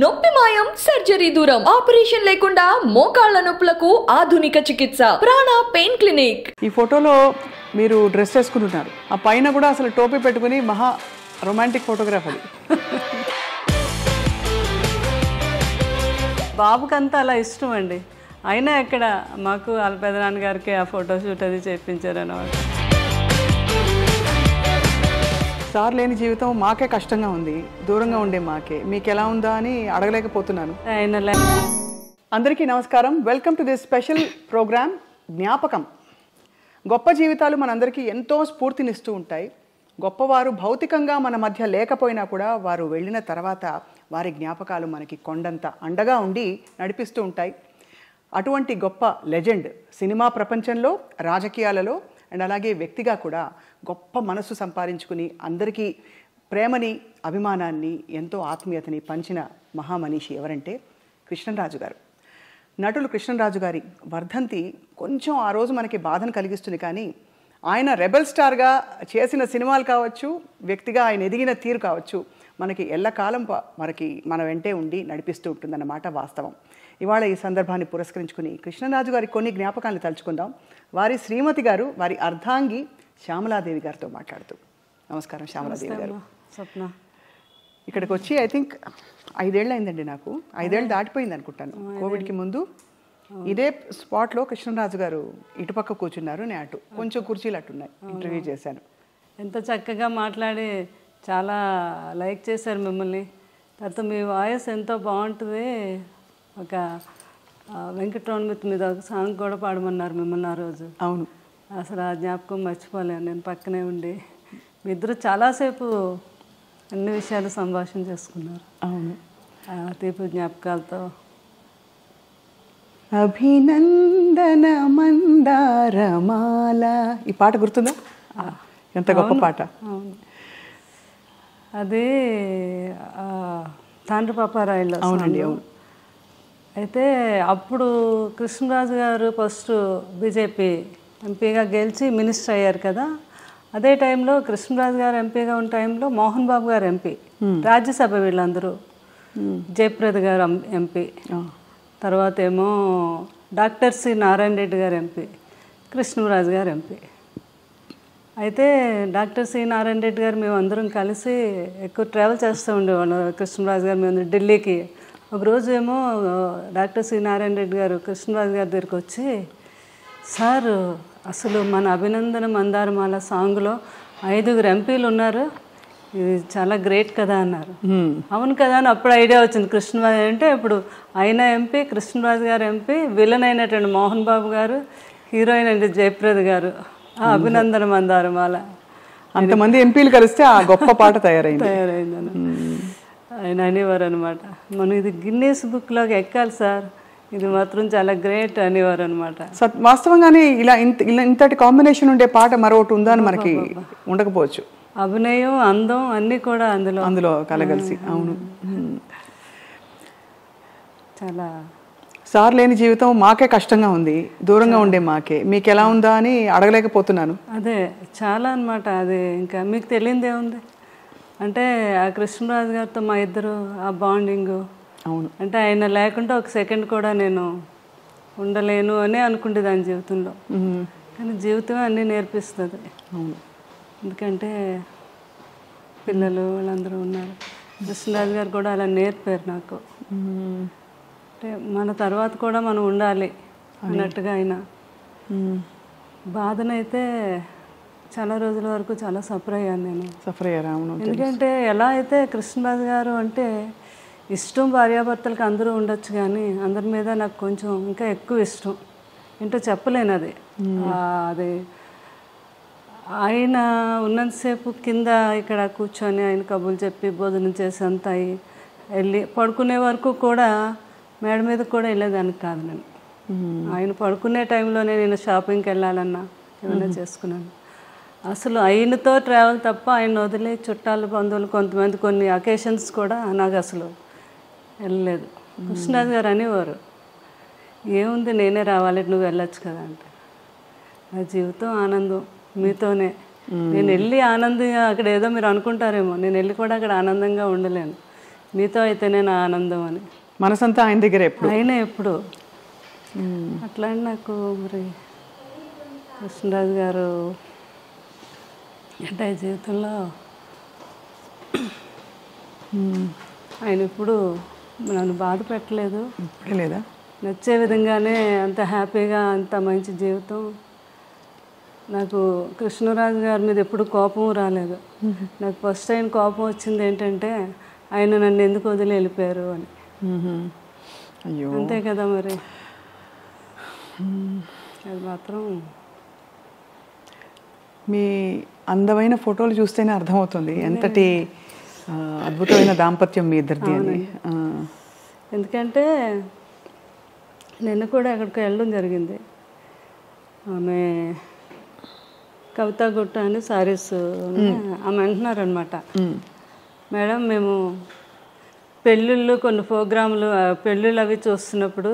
నొప్పి మాయం, సర్జరీ దూరం, ఆపరేషన్ లేకుండా మోకాళ్ల నొప్పులకు ఆధునిక చికిత్స ప్రాణ పెయిన్ క్లినిక్. ఈ ఫోటోలో మీరు డ్రెస్ వేసుకుంటున్నారు, ఆ పైన కూడా అసలు టోపీ పెట్టుకుని మహా రొమాంటిక్ ఫోటోగ్రాఫ్ అది. బాబుకంతా అలా ఇష్టం అండి. అయినా ఎక్కడ మాకు వాళ్ళ పెదనాన్నగారికి ఆ ఫోటోషూట్ అది చేయించారు అన్నమాట. సార్ లేని జీవితం మాకే కష్టంగా ఉంది, దూరంగా ఉండే మాకే, మీకు ఎలా ఉందా అని అడగలేకపోతున్నాను. అందరికీ నమస్కారం. Welcome to this special programme జ్ఞాపకం. గొప్ప జీవితాలు మనందరికీ ఎంతో స్ఫూర్తినిస్తూ ఉంటాయి. గొప్పవారు భౌతికంగా మన మధ్య లేకపోయినా కూడా వారు వెళ్ళిన తర్వాత వారి జ్ఞాపకాలు మనకి కొండంత అండగా ఉండి నడిపిస్తూ ఉంటాయి. అటువంటి గొప్ప లెజెండ్ సినిమా ప్రపంచంలో, రాజకీయాలలో అండ్ అలాగే వ్యక్తిగా కూడా గొప్ప మనసు సంపాదించుకుని అందరికీ ప్రేమని, అభిమానాన్ని, ఎంతో ఆత్మీయతని పంచిన మహామనీషి ఎవరంటే కృష్ణరాజు గారు. నటులు కృష్ణరాజు గారి వర్ధంతి కొంచెం ఆ రోజు మనకి బాధను కలిగిస్తుంది. కానీ ఆయన రెబెల్ స్టార్గా చేసిన సినిమాలు కావచ్చు, వ్యక్తిగా ఆయన ఎదిగిన తీరు కావచ్చు, మనకి ఎల్లకాలం మన వెంటే ఉండి నడిపిస్తూ ఉంటుందన్నమాట వాస్తవం. ఇవాళ ఈ సందర్భాన్ని పురస్కరించుకుని కృష్ణరాజు గారి కొన్ని జ్ఞాపకాలను తలుచుకుందాం. వారి శ్రీమతి గారు, వారి అర్ధాంగి శ్యామలాదేవి గారితో మాట్లాడుతూ. నమస్కారం శ్యామలాదేవి గారు. స్వప్న, ఇక్కడికి వచ్చి ఐ థింక్ 5 ఏళ్ళు అయిందండి. నాకు 5 ఏళ్ళు దాటిపోయింది అనుకుంటాను. కోవిడ్కి ముందు ఇదే స్పాట్లో కృష్ణరాజు గారు ఇటుపక్క కూర్చున్నారు, నేను అటు కొంచెం కుర్చీలు అట్టున్నాయి. ఇంటర్వ్యూ చేశాను. ఎంత చక్కగా మాట్లాడి చాలా లైక్ చేశారు మిమ్మల్ని. తర్వాత మీ వాయిస్ ఎంతో బాగుంటుంది. ఒక వెంకటరమణ మీద ఒక సాంగ్ కూడా పాడమన్నారు మిమ్మల్ని ఆ రోజు. అవును, అసలు ఆ జ్ఞాపకం మర్చిపోలేను. నేను పక్కనే ఉండి మీ ఇద్దరు చాలాసేపు అన్ని విషయాలు సంభాషణ చేసుకున్నారు. అవును, తీపి జ్ఞాపకాలతో. అభినందన మందారమాల, ఈ పాట గుర్తుందా? ఎంత గొప్ప పాట. అవును, అది తాండ్ర పాపారాయుల్లో. అవునండి, అవును. అయితే అప్పుడు కృష్ణరాజు గారు ఫస్ట్ బీజేపీ ఎంపీగా గెలిచి మినిస్టర్ అయ్యారు కదా. అదే టైంలో కృష్ణరాజు గారు ఎంపీగా ఉన్న టైంలో మోహన్ బాబు గారు ఎంపీ, రాజ్యసభ వీళ్ళందరూ, జయప్రద గారు ఎంపీ, తర్వాత ఏమో డాక్టర్ సి నారాయణ రెడ్డి గారు ఎంపీ, కృష్ణరాజు గారు ఎంపీ. అయితే డాక్టర్ సి నారాయణ రెడ్డి గారు మేమందరం కలిసి ఎక్కువ ట్రావెల్ చేస్తూ ఉండేవాళ్ళం. కృష్ణరాజు గారు మేము ఢిల్లీకి. ఒకరోజు ఏమో డాక్టర్ సి నారాయణ రెడ్డి గారు కృష్ణరాజు గారి దగ్గరికి వచ్చి, సార్ అసలు మన అభినందన మందారమాల సాంగ్లో 5 ఎంపీలు ఉన్నారు, ఇది చాలా గ్రేట్ కదా అన్నారు. అవును కదా అని అప్పుడు ఐడియా వచ్చింది. కృష్ణరాజు అంటే ఇప్పుడు ఆయన ఎంపీ, కృష్ణరాజు గారు ఎంపీ, విలన్ అయినటువంటి మోహన్ బాబు గారు, హీరోయిన్ అంటే జయప్రద గారు, అభినందన మందారమాల, అంతమంది ఎంపీలు కలిస్తే ఆ గొప్ప పాట తయారైందని ఆయన అనేవారు అనమాట. మనం ఇది గిన్నీస్ బుక్లోకి ఎక్కాలి సార్, ఇది మాత్రం చాలా గ్రేట్ అనేవారు అనమాట. వాస్తవంగానే ఇలా ఇంతటి కాంబినేషన్ ఉండే పాట మరొకటి ఉందా అని మనకి ఉండకపోవచ్చు. అభినయం, అందం అన్నీ కూడా అందులో కలగలిసి. అవును, చాలా. సార్ లేని జీవితం మాకే కష్టంగా ఉంది, దూరంగా ఉండే మాకే, మీకు ఎలా ఉందా అని అడగలేకపోతున్నాను. అదే చాలా అనమాట. అది ఇంకా మీకు తెలియదే ఉంది అంటే ఆ కృష్ణరాజు గారితో మా ఇద్దరు ఆ బాండింగు. అవును, అంటే ఆయన లేకుండా ఒక సెకండ్ కూడా నేను ఉండలేను అని అనుకుంటే దాని జీవితంలో. కానీ జీవితమే అన్నీ నేర్పిస్తుంది. అవును, ఎందుకంటే పిల్లలు వాళ్ళందరూ ఉన్నారు. కృష్ణరాజు గారు కూడా అలా నేర్పారు నాకు. అంటే మన తర్వాత కూడా మనం ఉండాలి అన్నట్టుగా. ఆయన బాధనైతే చాలా రోజుల వరకు చాలా సఫర్ అయ్యాను నేను. సఫర్ అయ్యారా? అవును. ఎందుకంటే ఎలా అయితే కృష్ణరాజు గారు అంటే ఇష్టం భార్యాభర్తలకు అందరూ ఉండొచ్చు, కానీ అందరి మీద నాకు కొంచెం ఇంకా ఎక్కువ ఇష్టం. ఏంటో చెప్పలేను అది. అది ఆయన ఉన్నంతసేపు కింద ఇక్కడ కూర్చొని ఆయన కబుర్లు చెప్పి భోజనం చేసి అంతా వెళ్ళి పడుకునే వరకు కూడా మేడ మీద కూడా వెళ్ళేదానికి కాదు నేను. ఆయన పడుకునే టైంలోనే నేను షాపింగ్కి వెళ్ళాలన్నా ఏమైనా చేసుకున్నాను. అసలు ఆయనతో ట్రావెల్ తప్ప ఆయన వదిలే చుట్టాలు, బంధువులు, కొంతమంది కొన్ని అకేషన్స్ కూడా నాకు అసలు వెళ్ళలేదు. కృష్ణరాజు గారు అనేవారు, ఏముంది నేనే రావాలి, నువ్వు వెళ్ళొచ్చు కదా అంటే. నా జీవితం ఆనందం మీతోనే. నేను వెళ్ళి ఆనందంగా అక్కడ ఏదో మీరు అనుకుంటారేమో, నేను వెళ్ళి కూడా అక్కడ ఆనందంగా ఉండలేను. నీతో అయితేనే నా ఆనందం అని. మనసంతా ఆయన దగ్గర ఎప్పుడు అయినా ఎప్పుడు అట్లా అని నాకు మరి కృష్ణరాజు గారు అంటే జీవితంలో ఆయన ఇప్పుడు నన్ను బాధ పెట్టలేదు, లేదా నచ్చే విధంగానే అంత హ్యాపీగా అంత మంచి జీవితం. నాకు కృష్ణరాజు గారి మీద ఎప్పుడు కోపం రాలేదు. నాకు ఫస్ట్ టైం కోపం వచ్చింది ఏంటంటే ఆయన నన్ను ఎందుకు వదిలి వెళ్ళిపోయారు అని. అయ్యో అంతే కదా మరి. అది మాత్రం మీ అందమైన ఫోటోలు చూస్తేనే అర్థమవుతుంది ఎంతటి అద్భుతమైన దాంపత్యం మీ ఇద్దరిది అని. ఎందుకంటే నిన్న కూడా అక్కడికి వెళ్ళడం జరిగింది. ఆమె కవితా గుట్ట అని సారీస్ ఆమె అంటున్నారు అనమాట, మేడం మేము పెళ్ళిళ్ళు కొన్ని ప్రోగ్రాములు పెళ్ళిళ్ళు అవి చూస్తున్నప్పుడు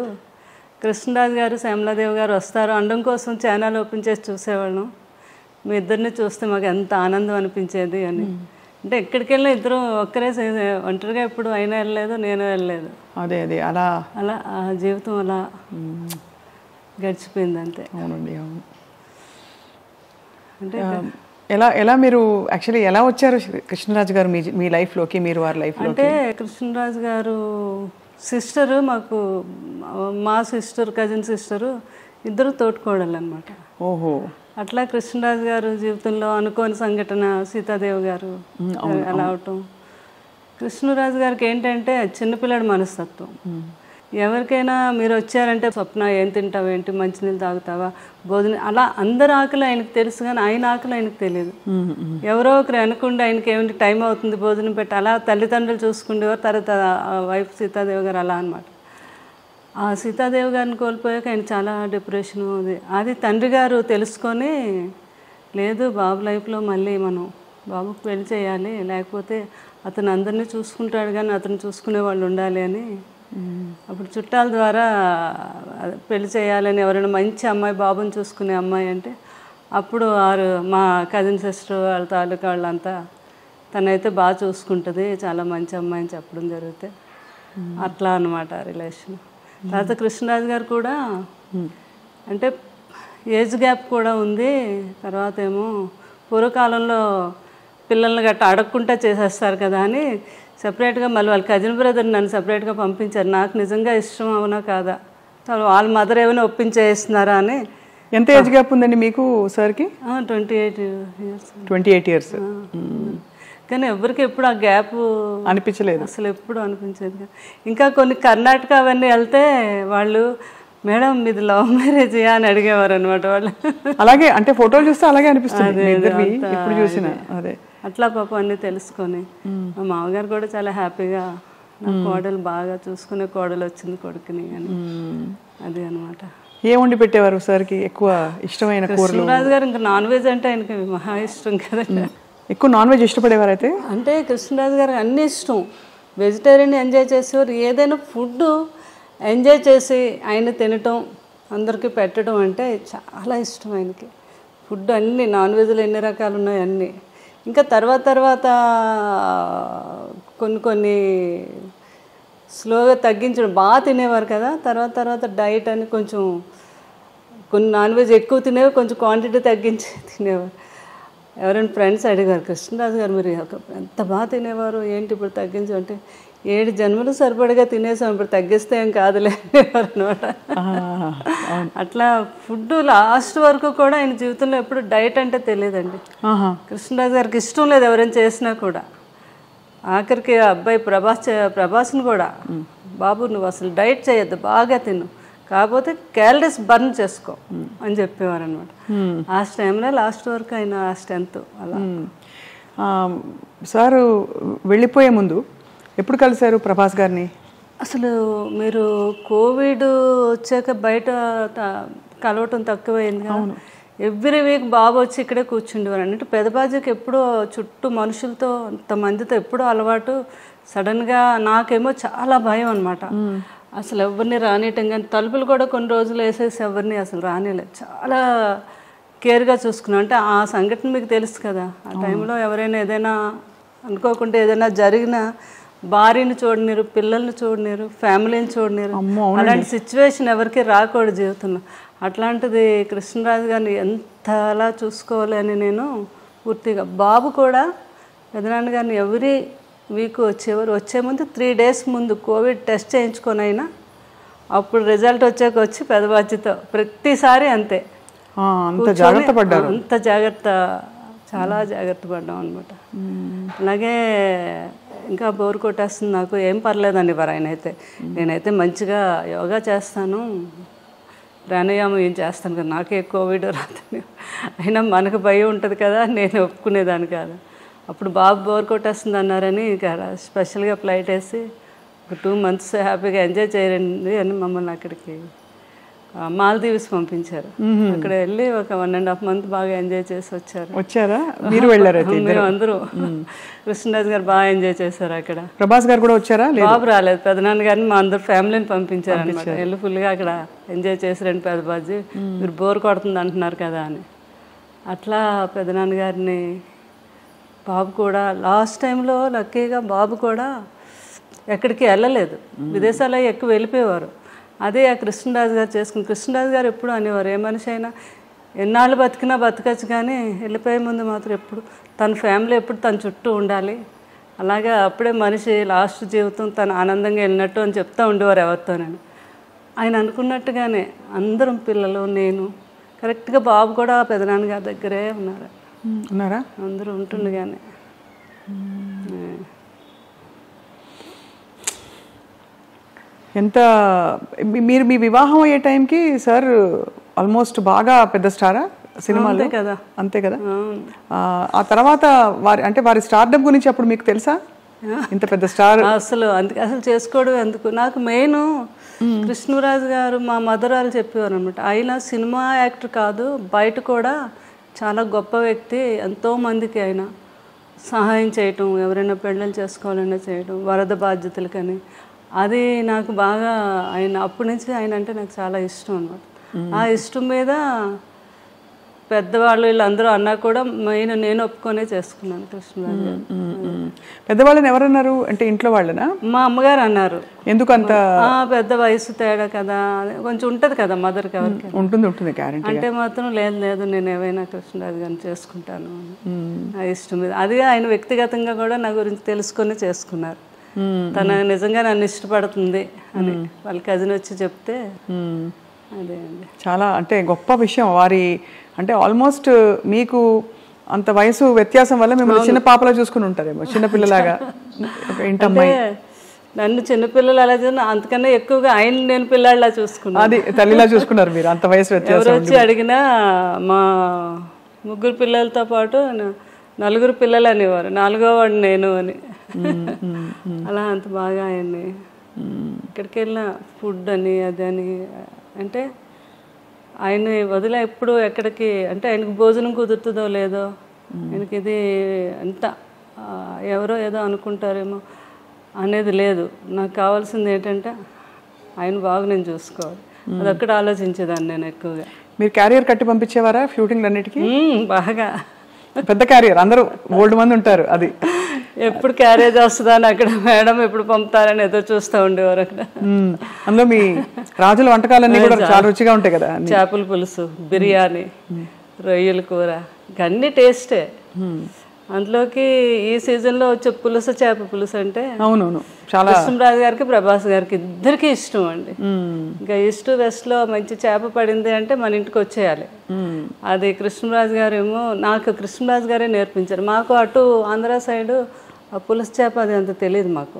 కృష్ణరాజు గారు శ్యామలాదేవి గారు వస్తారు అండం కోసం ఛానల్ ఓపెన్ చేసి చూసేవాళ్ళం. మీ ఇద్దరిని చూస్తే మాకు ఎంత ఆనందం అనిపించేది అని. అంటే ఎక్కడికి వెళ్ళినా ఇద్దరు ఒక్కరే ఒంటరిగా ఎప్పుడు అయినా వెళ్ళలేదు, నేను వెళ్ళలేదు. అదే అదే అలా అలా ఆ జీవితం అలా గడిచిపోయింది అంతే. అవునండి అవును. అంటే ఎలా ఎలా మీరు యాక్చువల్లీ ఎలా వచ్చారు కృష్ణరాజు గారు మీ లైఫ్లోకి, మీరు వారి లైఫ్లో? అంటే కృష్ణరాజు గారు సిస్టరు, మాకు మా సిస్టర్ కజిన్ సిస్టరు ఇద్దరు తోటికోడళ్ళు అనమాట. ఓహో. అట్లా కృష్ణరాజు గారు జీవితంలో అనుకోని సంఘటన సీతాదేవి గారు అలా అవటం. కృష్ణరాజు గారికి ఏంటంటే చిన్నపిల్లడి మనస్తత్వం. ఎవరికైనా మీరు వచ్చారంటే స్వప్న ఏం తింటావు, ఏంటి మంచినీళ్ళు తాగుతావా, భోజనం, అలా అందరి ఆకలి ఆయనకు తెలుసు కానీ ఆయన ఆకలి ఆయనకు తెలియదు. ఎవరో ఒకరు అనుకుంటే ఆయనకి ఏమిటి టైం అవుతుంది భోజనం పెట్టి అలా తల్లిదండ్రులు చూసుకుండేవారు. తర్వాత వైఫ్ సీతాదేవి గారు అలా అనమాట. ఆ సీతాదేవి గారిని కోల్పోయాక ఆయన చాలా డిప్రెషన్. అది తండ్రి గారు తెలుసుకొని, లేదు బాబు లైఫ్లో మళ్ళీ మనం బాబుకు పెళ్లి చేయాలి, లేకపోతే అతను అందరినీ చూసుకుంటాడు కానీ అతను చూసుకునే వాళ్ళు ఉండాలి అని అప్పుడు చుట్టాల ద్వారా పెళ్లి చేయాలని, ఎవరైనా మంచి అమ్మాయి బాబుని చూసుకునే అమ్మాయి అంటే అప్పుడు మా కజిన్ సిస్టర్ వాళ్ళ తాలూకా వాళ్ళంతా తనైతే బాగా చూసుకుంటుంది, చాలా మంచి అమ్మాయి అని చెప్పడం జరిగితే అట్లా అనమాట రిలేషన్. తర్వాత కృష్ణరాజు గారు కూడా అంటే ఏజ్ గ్యాప్ కూడా ఉంది. తర్వాత ఏమో పూర్వకాలంలో పిల్లల్ని గట్రా అడగకుండా చేసేస్తారు కదా అని సపరేట్గా మళ్ళీ వాళ్ళ కజిన్ బ్రదర్ నన్ను సపరేట్గా పంపించారు. నాకు నిజంగా ఇష్టం అవునా కాదా, వాళ్ళ మదర్ ఏమైనా ఒప్పించేస్తున్నారా అని. ఎంత ఏజ్ గ్యాప్ ఉందండి మీకు సార్కి? 28 years. 28 years. కానీ ఎవరికి ఎప్పుడు ఆ గ్యాప్ అనిపించలేదు, అసలు ఎప్పుడు అనిపించేది. ఇంకా కొన్ని కర్ణాటక అవన్నీ వెళ్తే వాళ్ళు మేడం మీది లవ్ మ్యారేజ్ అని అడిగేవారు అనమాట వాళ్ళు. అలాగే అంటే ఫోటోలు చూస్తే అలాగే అనిపిస్తుంది ఇప్పుడు చూసిన. అదే అట్లా పాపం అన్నీ తెలుసుకొని మా మామగారు కూడా చాలా హ్యాపీగా నా కోడలు బాగా చూసుకునే కోడలు వచ్చింది కొడుకుని అని. అది అనమాట. ఏం వండి పెట్టేవారు సార్కి ఎక్కువ ఇష్టమైన కూరలు? కృష్ణరాజు గారు ఇంకా నాన్ వెజ్ అంటే ఆయనకి మహా ఇష్టం కదండి. ఎక్కువ నాన్ వెజ్ ఇష్టపడేవారు అయితే? అంటే కృష్ణరాజు గారికి అన్నీ ఇష్టం. వెజిటేరియన్ ఎంజాయ్ చేసేవారు. ఏదైనా ఫుడ్ ఎంజాయ్ చేసి ఆయన తినటం, అందరికీ పెట్టడం అంటే చాలా ఇష్టం ఆయనకి. ఫుడ్ అన్నీ నాన్ వెజ్లో ఎన్ని రకాలు ఉన్నాయి అన్నీ. ఇంకా తర్వాత కొన్ని స్లోగా తగ్గించడం, బాగా తినేవారు కదా. తర్వాత డైట్ అని కొంచెం కొన్ని నాన్ వెజ్ ఎక్కువ తినేవి, కొంచెం క్వాంటిటీ తగ్గించి తినేవారు. ఎవరైనా ఫ్రెండ్స్ అడిగారు, కృష్ణరాజు గారు మీరు ఎంత బాగా తినేవారు ఏంటి ఇప్పుడు తగ్గించమంటే, 7 జన్మలు సరిపడగా తినేసాం, ఇప్పుడు తగ్గిస్తే ఏం కాదులే అనేవారు అనమాట. అట్లా ఫుడ్ లాస్ట్ వరకు కూడా ఆయన జీవితంలో ఎప్పుడు డైట్ అంటే తెలియదండి. కృష్ణరాజు గారికి ఇష్టం లేదు ఎవరైనా చేసినా కూడా. ఆఖరికి అబ్బాయి ప్రభాస్ని కూడా, బాబు నువ్వు అసలు డైట్ చేయొద్దు, బాగా తిను, కాకపోతే క్యాలరీస్ బర్న్ చేసుకో అని చెప్పేవారు అనమాట. ఆ టైంలో లాస్ట్ వరకు ఆయన ఆ స్ట్రెంత్ అలా. సారు వెళ్ళిపోయే ముందు ఎప్పుడు కలిశారు ప్రభాస్ గారిని? అసలు మీరు కోవిడ్ వచ్చాక బయట కలవటం తక్కువైంది. ఎవ్రీ వీక్ బాబు వచ్చి ఇక్కడే కూర్చుండేవారు. అంటే పెదబాజీకి ఎప్పుడూ చుట్టూ మనుషులతో అంతమందితో ఎప్పుడూ అలవాటు. సడన్గా నాకేమో చాలా భయం అనమాట. అసలు ఎవరిని రానియటం కానీ, తలుపులు కూడా కొన్ని రోజులు వేసేసి ఎవరిని అసలు రానియలేదు. చాలా కేర్గా చూసుకున్నాం. అంటే ఆ సంఘటన మీకు తెలుసు కదా, ఆ టైంలో ఎవరైనా ఏదైనా అనుకోకుండా ఏదైనా జరిగినా భార్యని చూడలేరు, పిల్లల్ని చూడలేరు, ఫ్యామిలీని చూడలేరు. అలాంటి సిచ్యువేషన్ ఎవరికి రాకూడదు జీవితంలో. అట్లాంటిది కృష్ణరాజు గారిని ఎంతలా చూసుకోవాలి అని నేను పూర్తిగా. బాబు కూడా పెదనాన్న గారిని ఎవ్రీ వీక్ వచ్చే ముందు 3 days ముందు కోవిడ్ టెస్ట్ చేయించుకొని అయినా అప్పుడు రిజల్ట్ వచ్చి పెద్ద బాధ్యత ప్రతిసారి అంతే. అంత జాగ్రత్త పడ్డారు. అంత జాగ్రత్త, చాలా జాగ్రత్త పడ్డాం అనమాట. అలాగే ఇంకా బోర్ కొట్టేస్తుంది నాకు, ఏం పర్లేదండి వారు ఆయన అయితే. నేనైతే మంచిగా యోగా చేస్తాను, ప్రాణాయామం ఏం చేస్తాను కదా, నాకే కోవిడ్ రాదని. అయినా మనకు భయం ఉంటుంది కదా, నేను ఒప్పుకునేదాన్ని కాదు. అప్పుడు బాబు బోర్ కొట్టేస్తుంది అన్నారని ఇక స్పెషల్గా ఫ్లైట్ వేసి ఒక 2 months హ్యాపీగా ఎంజాయ్ చేయండి అని మమ్మల్ని అక్కడికి మాల్దీవ్స్ పంపించారు. అక్కడ వెళ్ళి ఒక 1.5 months బాగా ఎంజాయ్ చేసి వచ్చారా? మీరు వెళ్ళారు? మేము అందరూ. కృష్ణరాజు గారు బాగా ఎంజాయ్ చేశారు అక్కడ. ప్రభాస్ గారు కూడా వచ్చారా? బాబు రాలేదు, పెదనాన్న గారిని మా అందరు ఫ్యామిలీని పంపించారు అనమాట. వెళ్ళి ఫుల్గా అక్కడ ఎంజాయ్ చేసారండి. పెద్ద బాజీ మీరు బోర్ కొడుతుంది అంటున్నారు కదా అని. అట్లా పెదనాన్న గారిని బాబు కూడా లాస్ట్ టైంలో లక్కీగా బాబు కూడా ఎక్కడికి వెళ్ళలేదు, విదేశాల్లో ఎక్కువ వెళ్ళిపోయేవారు. అదే ఆ కృష్ణరాజు గారు చేసుకుని. కృష్ణరాజు గారు ఎప్పుడు అనేవారు, ఏ మనిషి అయినా ఎన్నాళ్ళు బతికినా బతకచ్చు, కానీ వెళ్ళిపోయే ముందు మాత్రం ఎప్పుడు తన ఫ్యామిలీ ఎప్పుడు తన చుట్టూ ఉండాలి. అలాగే అప్పుడే మనిషి లాస్ట్ జీవితం తను ఆనందంగా వెళ్ళినట్టు అని చెప్తూ ఉండేవారు ఎవరితోనని. ఆయన అనుకున్నట్టుగానే అందరం పిల్లలు, నేను కరెక్ట్గా బాబు కూడా పెదనాన్న గారి దగ్గరే ఉన్నారా? అందరూ ఉంటుండగానే. ఎంత మీరు మీ వివాహం అయ్యే టైంకి సార్ ఆల్మోస్ట్ బాగా పెద్ద స్టారా సినిమాలో కదా? అంతే కదా. ఆ తర్వాత వారి స్టార్డమ్ గురించి అప్పుడు మీకు తెలుసా? ఇంత పెద్ద స్టార్ అసలు చేసుకోవడం ఎందుకు. నాకు మెయిన్ కృష్ణరాజు గారు మా మదరాలు చెప్పేవారు అనమాట. ఆయన సినిమా యాక్టర్ కాదు, బయట కూడా చాలా గొప్ప వ్యక్తి. ఎంతోమందికి ఆయన సహాయం చేయటం, ఎవరైనా పెళ్ళిళ్ళు చేసుకోవాలన్నా చేయటం, వరద బాధ్యతలకని. అది నాకు బాగా ఆయన అప్పటి నుంచి ఆయన అంటే నాకు చాలా ఇష్టం అనమాట. ఆ ఇష్టం మీద పెద్దవాళ్ళు వీళ్ళందరూ అన్నా కూడా మెయిన్ నేను ఒప్పుకొనే చేసుకున్నాను కృష్ణరాజు గారు. పెద్దవాళ్ళని ఎవరన్నారు అంటే ఇంట్లో వాళ్ళనా? మా అమ్మగారు అన్నారు. ఎందుకు అంత పెద్ద వయసు తేడా కదా, కొంచెం ఉంటుంది కదా మదర్కి, ఎవరికి ఉంటుంది గ్యారెంటీ అంటే మాత్రం లేదు నేను ఏమైనా కృష్ణరాజు గారిని చేసుకుంటాను ఆ ఇష్టం మీద. అది ఆయన వ్యక్తిగతంగా కూడా నా గురించి తెలుసుకొని చేసుకున్నారు. తన నిజంగా నన్ను ఇష్టపడుతుంది అని వాళ్ళ కజిన్ వచ్చి చెప్తే అదే అండి చాలా అంటే గొప్ప విషయం. వారి అంటే ఆల్మోస్ట్ మీకు అంత వయసు వ్యత్యాసం వల్ల మిమ్మల్ని చిన్న పాపలా చూసుకుని ఉంటారేమో, చిన్నపిల్లలాగా. ఇంటమ్మాయి నన్ను చిన్నపిల్లలు అలా అంతకన్నా ఎక్కువగా ఆయన నేను పిల్లాడిలా చూసుకున్నాను. అది తల్లిలా చూసుకున్నారు మీరు, అంత వయసు వ్యత్యాసం. ఎవరు వచ్చి అడిగినా మా 3 పిల్లలతో పాటు 4 పిల్లలు అనేవారు, 4వ వాడు నేను అని. అలా అంత బాగా ఆయన్ని ఎక్కడికి వెళ్ళిన ఫుడ్ అని అదని అంటే ఆయన వదిలే ఎప్పుడు ఎక్కడికి అంటే ఆయనకు భోజనం కుదురుతుందో లేదో, ఆయనకి ఇది అంత ఎవరో ఏదో అనుకుంటారేమో అనేది లేదు. నాకు కావాల్సింది ఏంటంటే ఆయన బాగా నేను చూసుకోవాలి, అది ఒక్కడ ఆలోచించేదాన్ని నేను ఎక్కువగా. మీరు క్యారియర్ కట్టి పంపించేవారా షూటింగ్ అన్నిటికీ? బాగా పెద్ద క్యారియర్, అందరూ ఓల్డ్ మంది ఉంటారు. అది ఎప్పుడు క్యారేజ్ వస్తుందా అని అక్కడ మేడం ఎప్పుడు పంపుతారని ఏదో చూస్తూ ఉండేవారు అక్కడ. అందులో మీ రాజుల వంటకాలన్నీ కూడా చాలా రుచిగా ఉంటాయి కదా. చేపల పులుసు, బిర్యానీ, రొయ్యల కూర, అన్ని టేస్టే. అందులోకి ఈ సీజన్లో వచ్చే పులుసు, చేప పులుసు అంటే అవునవును చాలా కృష్ణరాజు గారికి ప్రభాస్ గారికి ఇద్దరికి ఇష్టం అండి. ఇంకా ఈస్ట్ వెస్ట్లో మంచి చేప పడింది అంటే మన ఇంటికి వచ్చేయాలి. అది కృష్ణరాజు గారు ఏమో నాకు కృష్ణరాజు గారే నేర్పించారు. మాకు అటు ఆంధ్ర సైడు ఆ పులుసు చేప అది అంత తెలియదు మాకు.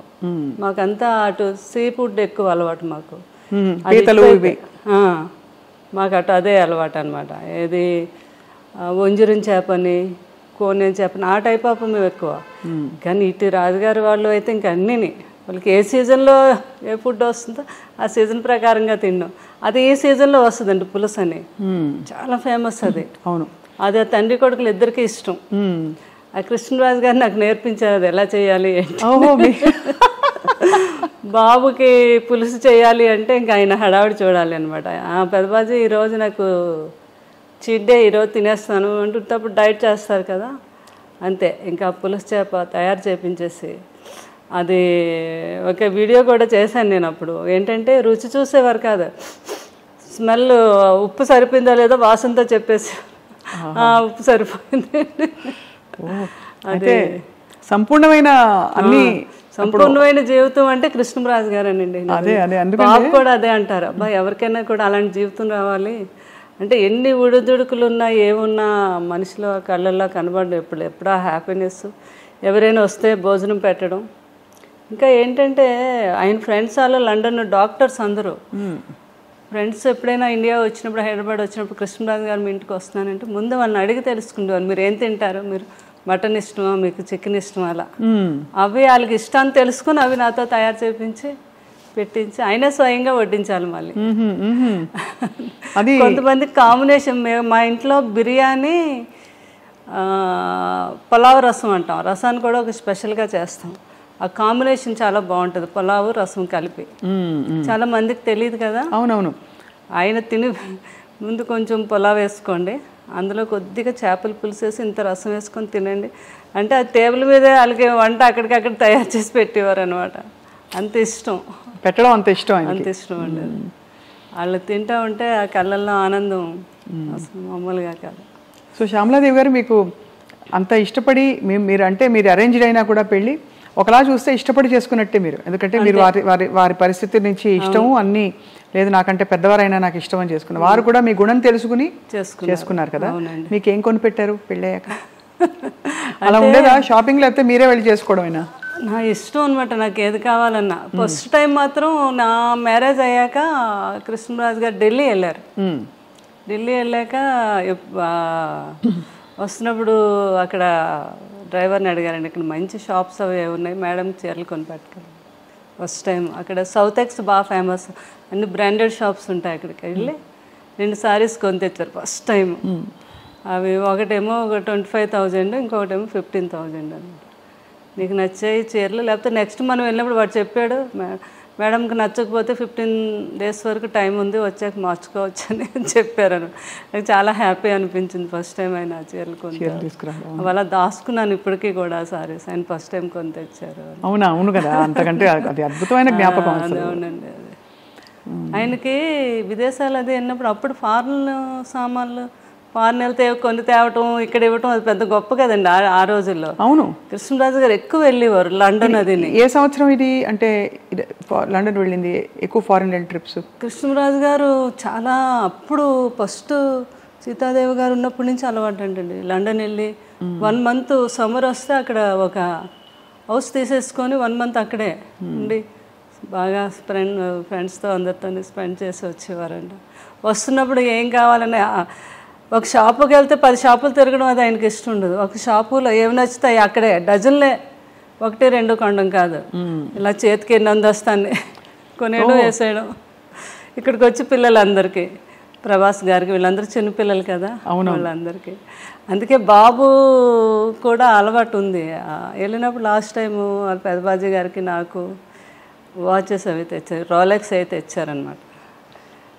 మాకంతా అటు సీ ఫుడ్ ఎక్కువ అలవాటు మాకు. మాకు అటు అదే అలవాటు అనమాట. ఏది వంజరం చేపని, కోనేం చేపని, ఆ టైప్ ఆఫ్ మేము ఎక్కువ. కానీ ఇటు రాజుగారి వాళ్ళు అయితే ఇంక అన్నీ వాళ్ళకి ఏ సీజన్లో ఏ ఫుడ్ వస్తుందో ఆ సీజన్ ప్రకారంగా తిన్నాం. అది ఈ సీజన్లో వస్తుందండి పులుసు అని, చాలా ఫేమస్ అది. అవును, అది ఆ తండ్రి కొడుకులు ఇద్దరికి ఇష్టం. ఆ కృష్ణరాజు గారు నాకు నేర్పించారు అది ఎలా చేయాలి ఏంటి. బాబుకి పులుసు చేయాలి అంటే ఇంకా ఆయన హడావిడి చూడాలి అనమాట. పెద్దబాజీ ఈరోజు నాకు చీట్ డే, ఈరోజు తినేస్తాను అంటున్నప్పుడు డైట్ చేస్తారు కదా, అంతే. ఇంకా పులుసు చేప తయారు చేపించేసి అది ఒక వీడియో కూడా చేశాను నేను అప్పుడు. ఏంటంటే రుచి చూసేవారు కాదు, స్మెల్ ఉప్పు సరిపోయిందా లేదో వాసనతో చెప్పేసి ఉప్పు సరిపోయింది. అదే సంపూర్ణమైన సంపూర్ణమైన జీవితం అంటే కృష్ణరాజు గారేనండి. బాబు కూడా అదే అంటారు, అబ్బా ఎవరికైనా కూడా అలాంటి జీవితం రావాలి అంటే ఎన్ని ఉడుదుడుకులు ఉన్నా ఏమున్నా మనిషిలో కళ్ళల్లో కనబడడం ఎప్పుడో హ్యాపీనెస్. ఎవరైనా వస్తే భోజనం పెట్టడం. ఇంకా ఏంటంటే ఆయన ఫ్రెండ్స్ వాళ్ళు లండన్ డాక్టర్స్ అందరూ ఫ్రెండ్స్ ఎప్పుడైనా ఇండియా వచ్చినప్పుడు హైదరాబాద్ వచ్చినప్పుడు కృష్ణరాజు గారు మీ ఇంటికి వస్తున్నానంటే ముందు వాళ్ళని అడిగి తెలుసుకుంటారు, మీరు ఏం తింటారు, మీరు మటన్ ఇష్టమా, మీకు చికెన్ ఇష్టమా, అలా అవి వాళ్ళకి ఇష్టాన్ని తెలుసుకుని అవి నాతో తయారు చేయించి పెట్టించి ఆయనే స్వయంగా వడ్డించాలి. మళ్ళీ కొంతమంది కాంబినేషన్, మా ఇంట్లో బిర్యానీ పులావ్ రసం అంటాం, రసాన్ని కూడా ఒక స్పెషల్గా చేస్తాం. ఆ కాంబినేషన్ చాలా బాగుంటుంది, పులావు రసం కలిపి. చాలా మందికి తెలియదు కదా. అవునవును. ఆయన తిని ముందు కొంచెం పులావ్ వేసుకోండి, అందులో కొద్దిగా చేపల పులుసు వేసి ఇంత రసం వేసుకొని తినండి అంటే ఆ టేబుల్ మీదే వాళ్ళకి వంట అక్కడికక్కడ తయారు చేసి పెట్టేవారు అనమాట. అంత ఇష్టం పెట్టడం, అంత ఇష్టం, అంత ఇష్టం అండి. వాళ్ళు తింటూ ఉంటే ఆ కళ్ళల్లో ఆనందం అసలు మామూలుగా కాదు. సో శ్యామలాదేవి గారు మీకు అంత ఇష్టపడి మీరు అంటే మీరు అరేంజ్డ్ అయినా కూడా పెళ్ళి ఒకలా చూస్తే ఇష్టపడి చేసుకున్నట్టే మీరు, ఎందుకంటే మీరు వారి పరిస్థితి నుంచి ఇష్టము అన్నీ లేదు, నాకంటే పెద్దవారైనా నాకు ఇష్టం అని చేసుకున్నారు. వారు కూడా మీ గుణం తెలుసుకుని చేసుకున్నారు కదా. మీకేం కొని పెట్టారు పెళ్ళయ్యాక? అలా ఉండేదా షాపింగ్, లేకపోతే మీరే వెళ్ళి చేసుకోవడమేనా? నా ఇష్టం అనమాట, నాకు ఏది కావాలన్నా. ఫస్ట్ టైం మాత్రం నా మ్యారేజ్ అయ్యాక కృష్ణరాజు గారు ఢిల్లీ వెళ్ళారు. ఢిల్లీ వెళ్ళాక వస్తున్నప్పుడు అక్కడ డ్రైవర్ని అడిగారండి, ఇక్కడ మంచి షాప్స్ అవి ఉన్నాయి, మేడం చీరలు కొని పెట్టుకోవాలి. ఫస్ట్ టైం అక్కడ సౌత్ ఎక్స్ బాగా ఫేమస్, అన్ని బ్రాండెడ్ షాప్స్ ఉంటాయి. అక్కడికి వెళ్ళి 2 సారీస్ కొని తెచ్చారు ఫస్ట్ టైం. అవి ఒకటేమో 25,000, ఇంకొకటేమో 15,000 అనమాట. నీకు నచ్చాయి చీరలు, లేకపోతే నెక్స్ట్ మనం వెళ్ళినప్పుడు వాడు చెప్పాడు, మేడంకి నచ్చకపోతే 15 days వరకు టైం ఉంది, వచ్చాక మార్చుకోవచ్చు అని చెప్పారు. నాకు చాలా హ్యాపీ అనిపించింది ఫస్ట్ టైం ఆయన చీరలు కొని తీసుకురావడం. అలా దాచుకున్నాను ఇప్పటికీ కూడా సారీస్, ఆయన ఫస్ట్ టైం కొని తెచ్చారు. అవునా? అవును కదా, అంతకంటే అది అద్భుతమైన జ్ఞాపకం. అవునండి. అది ఆయనకి విదేశాలు అది వెళ్ళినప్పుడు అప్పుడు ఫారెన్ సామాన్లు ఫారెన్ వెళ్తే కొన్ని తేవటం ఇక్కడ ఇవ్వటం అది పెద్ద గొప్ప కదండి ఆ రోజుల్లో. అవును. కృష్ణరాజు గారు ఎక్కువ వెళ్ళేవారు లండన్. అది ఏ సంవత్సరం ఇది అంటే లండన్ వెళ్ళింది ఎక్కువ ఫారెన్ ట్రిప్స్? కృష్ణరాజు గారు చాలా అప్పుడు ఫస్ట్ సీతాదేవి గారు ఉన్నప్పటి నుంచి అలవాటు అంటండి. లండన్ వెళ్ళి 1 month సమ్మర్ వస్తే అక్కడ ఒక హౌస్ తీసేసుకొని 1 month అక్కడే ఉండి బాగా ఫ్రెండ్స్తో అందరితో స్పెండ్ చేసి వచ్చేవారంట. వస్తున్నప్పుడు ఏం కావాలని ఒక షాపుకి వెళ్తే 10 షాపులు తిరగడం అది ఆయనకి ఇష్టం ఉండదు. ఒక షాపులో ఏమి నచ్చుతాయి అక్కడే డజన్లే, 1-2 కొనడం కాదు, ఇలా చేతికి ఎన్ని అందొస్తాన్ని కొనేయడం వేసేయడం. ఇక్కడికి వచ్చి పిల్లలందరికీ, ప్రభాస్ గారికి వీళ్ళందరూ చిన్నపిల్లలు కదా వాళ్ళందరికీ. అందుకే బాబు కూడా అలవాటు ఉంది. వెళ్ళినప్పుడు లాస్ట్ టైము వాళ్ళ పెద్దబాజీ గారికి నాకు వాచెస్ అవి తెచ్చారు, రోలెక్స్ అయితే తెచ్చారనమాట.